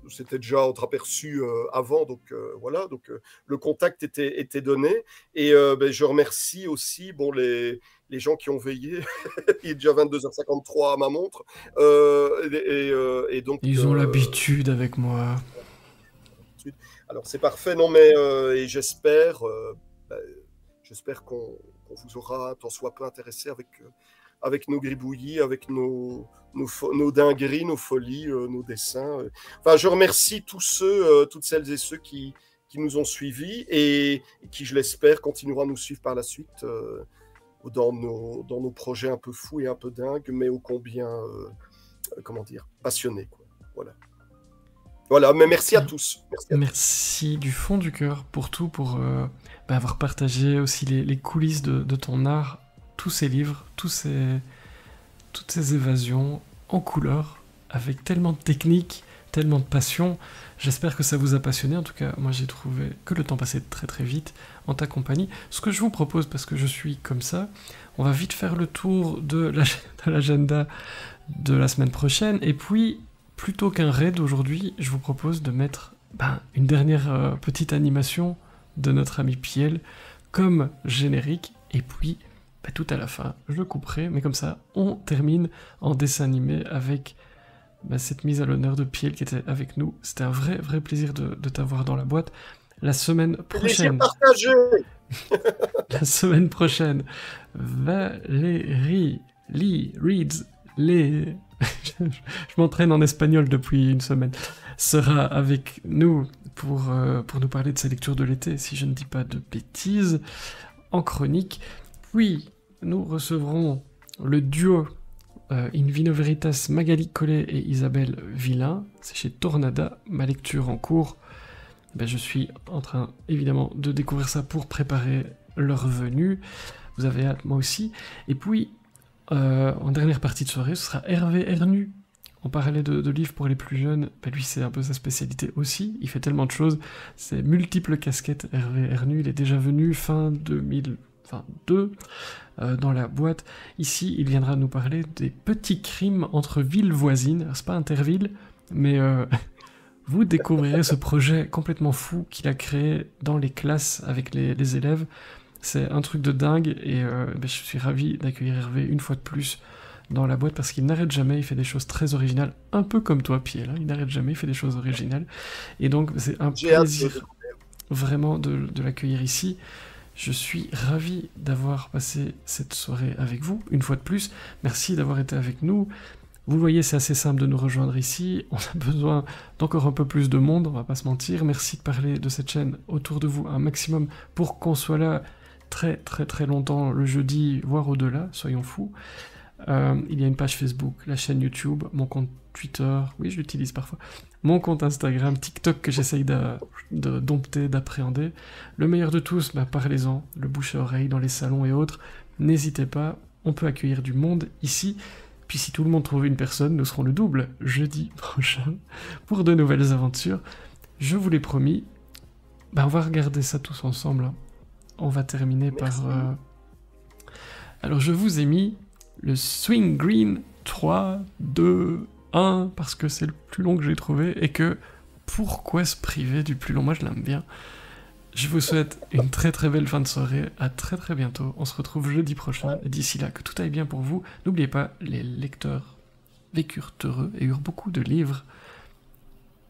c'était déjà entreaperçu avant, donc voilà, donc le contact était donné. Et je remercie aussi les gens qui ont veillé. Il est déjà 22h53 à ma montre. Et donc, ils ont l'habitude avec moi. Alors c'est parfait, non mais et j'espère qu'on vous aura tant soit peu intéressé avec nos gribouillis, avec nos dingueries, nos folies, nos dessins. Enfin, je remercie tous ceux, toutes celles et ceux qui nous ont suivis et qui, je l'espère, continueront à nous suivre par la suite dans nos projets un peu fous et un peu dingues, mais ô combien, passionnés, quoi. Voilà, mais merci à tous. Merci du fond du cœur pour tout, pour avoir partagé aussi les coulisses de ton art, tous ces livres, toutes ces évasions en couleur, avec tellement de technique, tellement de passion. J'espère que ça vous a passionné. En tout cas, moi j'ai trouvé que le temps passait très très vite en ta compagnie. Ce que je vous propose, parce que je suis comme ça, on va vite faire le tour de l'agenda de la semaine prochaine, et puis plutôt qu'un raid aujourd'hui, je vous propose de mettre une dernière petite animation de notre ami Piel comme générique, et puis tout à la fin, je le couperai, mais comme ça, on termine en dessin animé avec cette mise à l'honneur de Piel qui était avec nous. C'était un vrai plaisir de t'avoir dans la boîte. La semaine prochaine... La semaine prochaine, Valérie Lee Reads les... je m'entraîne en espagnol depuis une semaine, sera avec nous pour nous parler de sa lecture de l'été, si je ne dis pas de bêtises, en chronique. Puis, nous recevrons le duo In Vino Veritas, Magali Collet et Isabelle Villain. C'est chez Tornada, ma lecture en cours. Je suis en train, évidemment, de découvrir ça pour préparer leur venue. Vous avez hâte, moi aussi. Et puis, en dernière partie de soirée, ce sera Hervé Hernu. On parlait de livres pour les plus jeunes. Lui, c'est un peu sa spécialité aussi. Il fait tellement de choses. C'est multiples casquettes, Hervé Hernu. Il est déjà venu fin 2022 dans la boîte. Ici, il viendra nous parler des petits crimes entre villes voisines. Alors, c'est pas Interville, mais vous découvrirez ce projet complètement fou qu'il a créé dans les classes avec les élèves. C'est un truc de dingue et je suis ravi d'accueillir Hervé une fois de plus dans la boîte parce qu'il n'arrête jamais, il fait des choses très originales, un peu comme toi, Piel, il n'arrête jamais, il fait des choses originales. Et donc c'est un plaisir vraiment de l'accueillir ici. Je suis ravi d'avoir passé cette soirée avec vous, une fois de plus. Merci d'avoir été avec nous. Vous le voyez, c'est assez simple de nous rejoindre ici. On a besoin d'encore un peu plus de monde, on va pas se mentir. Merci de parler de cette chaîne autour de vous un maximum pour qu'on soit là très très très longtemps le jeudi, voire au-delà, soyons fous. Il y a une page Facebook, la chaîne YouTube, mon compte Twitter, oui je l'utilise parfois, mon compte Instagram, TikTok que j'essaye de dompter, d'appréhender. Le meilleur de tous, parlez-en, le bouche à oreille dans les salons et autres, n'hésitez pas, on peut accueillir du monde ici. Puis si tout le monde trouve une personne, nous serons le double jeudi prochain pour de nouvelles aventures. Je vous l'ai promis, on va regarder ça tous ensemble. Hein. On va terminer par... Alors je vous ai mis le Swing Green 3, 2, 1, parce que c'est le plus long que j'ai trouvé, et que pourquoi se priver du plus long? Moi je l'aime bien. Je vous souhaite une très très belle fin de soirée, à très très bientôt, on se retrouve jeudi prochain, et d'ici là, que tout aille bien pour vous. N'oubliez pas, les lecteurs vécurent heureux et eurent beaucoup de livres.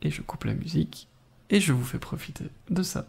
Et je coupe la musique et je vous fais profiter de ça.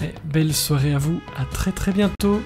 Et belle soirée à vous, à très bientôt.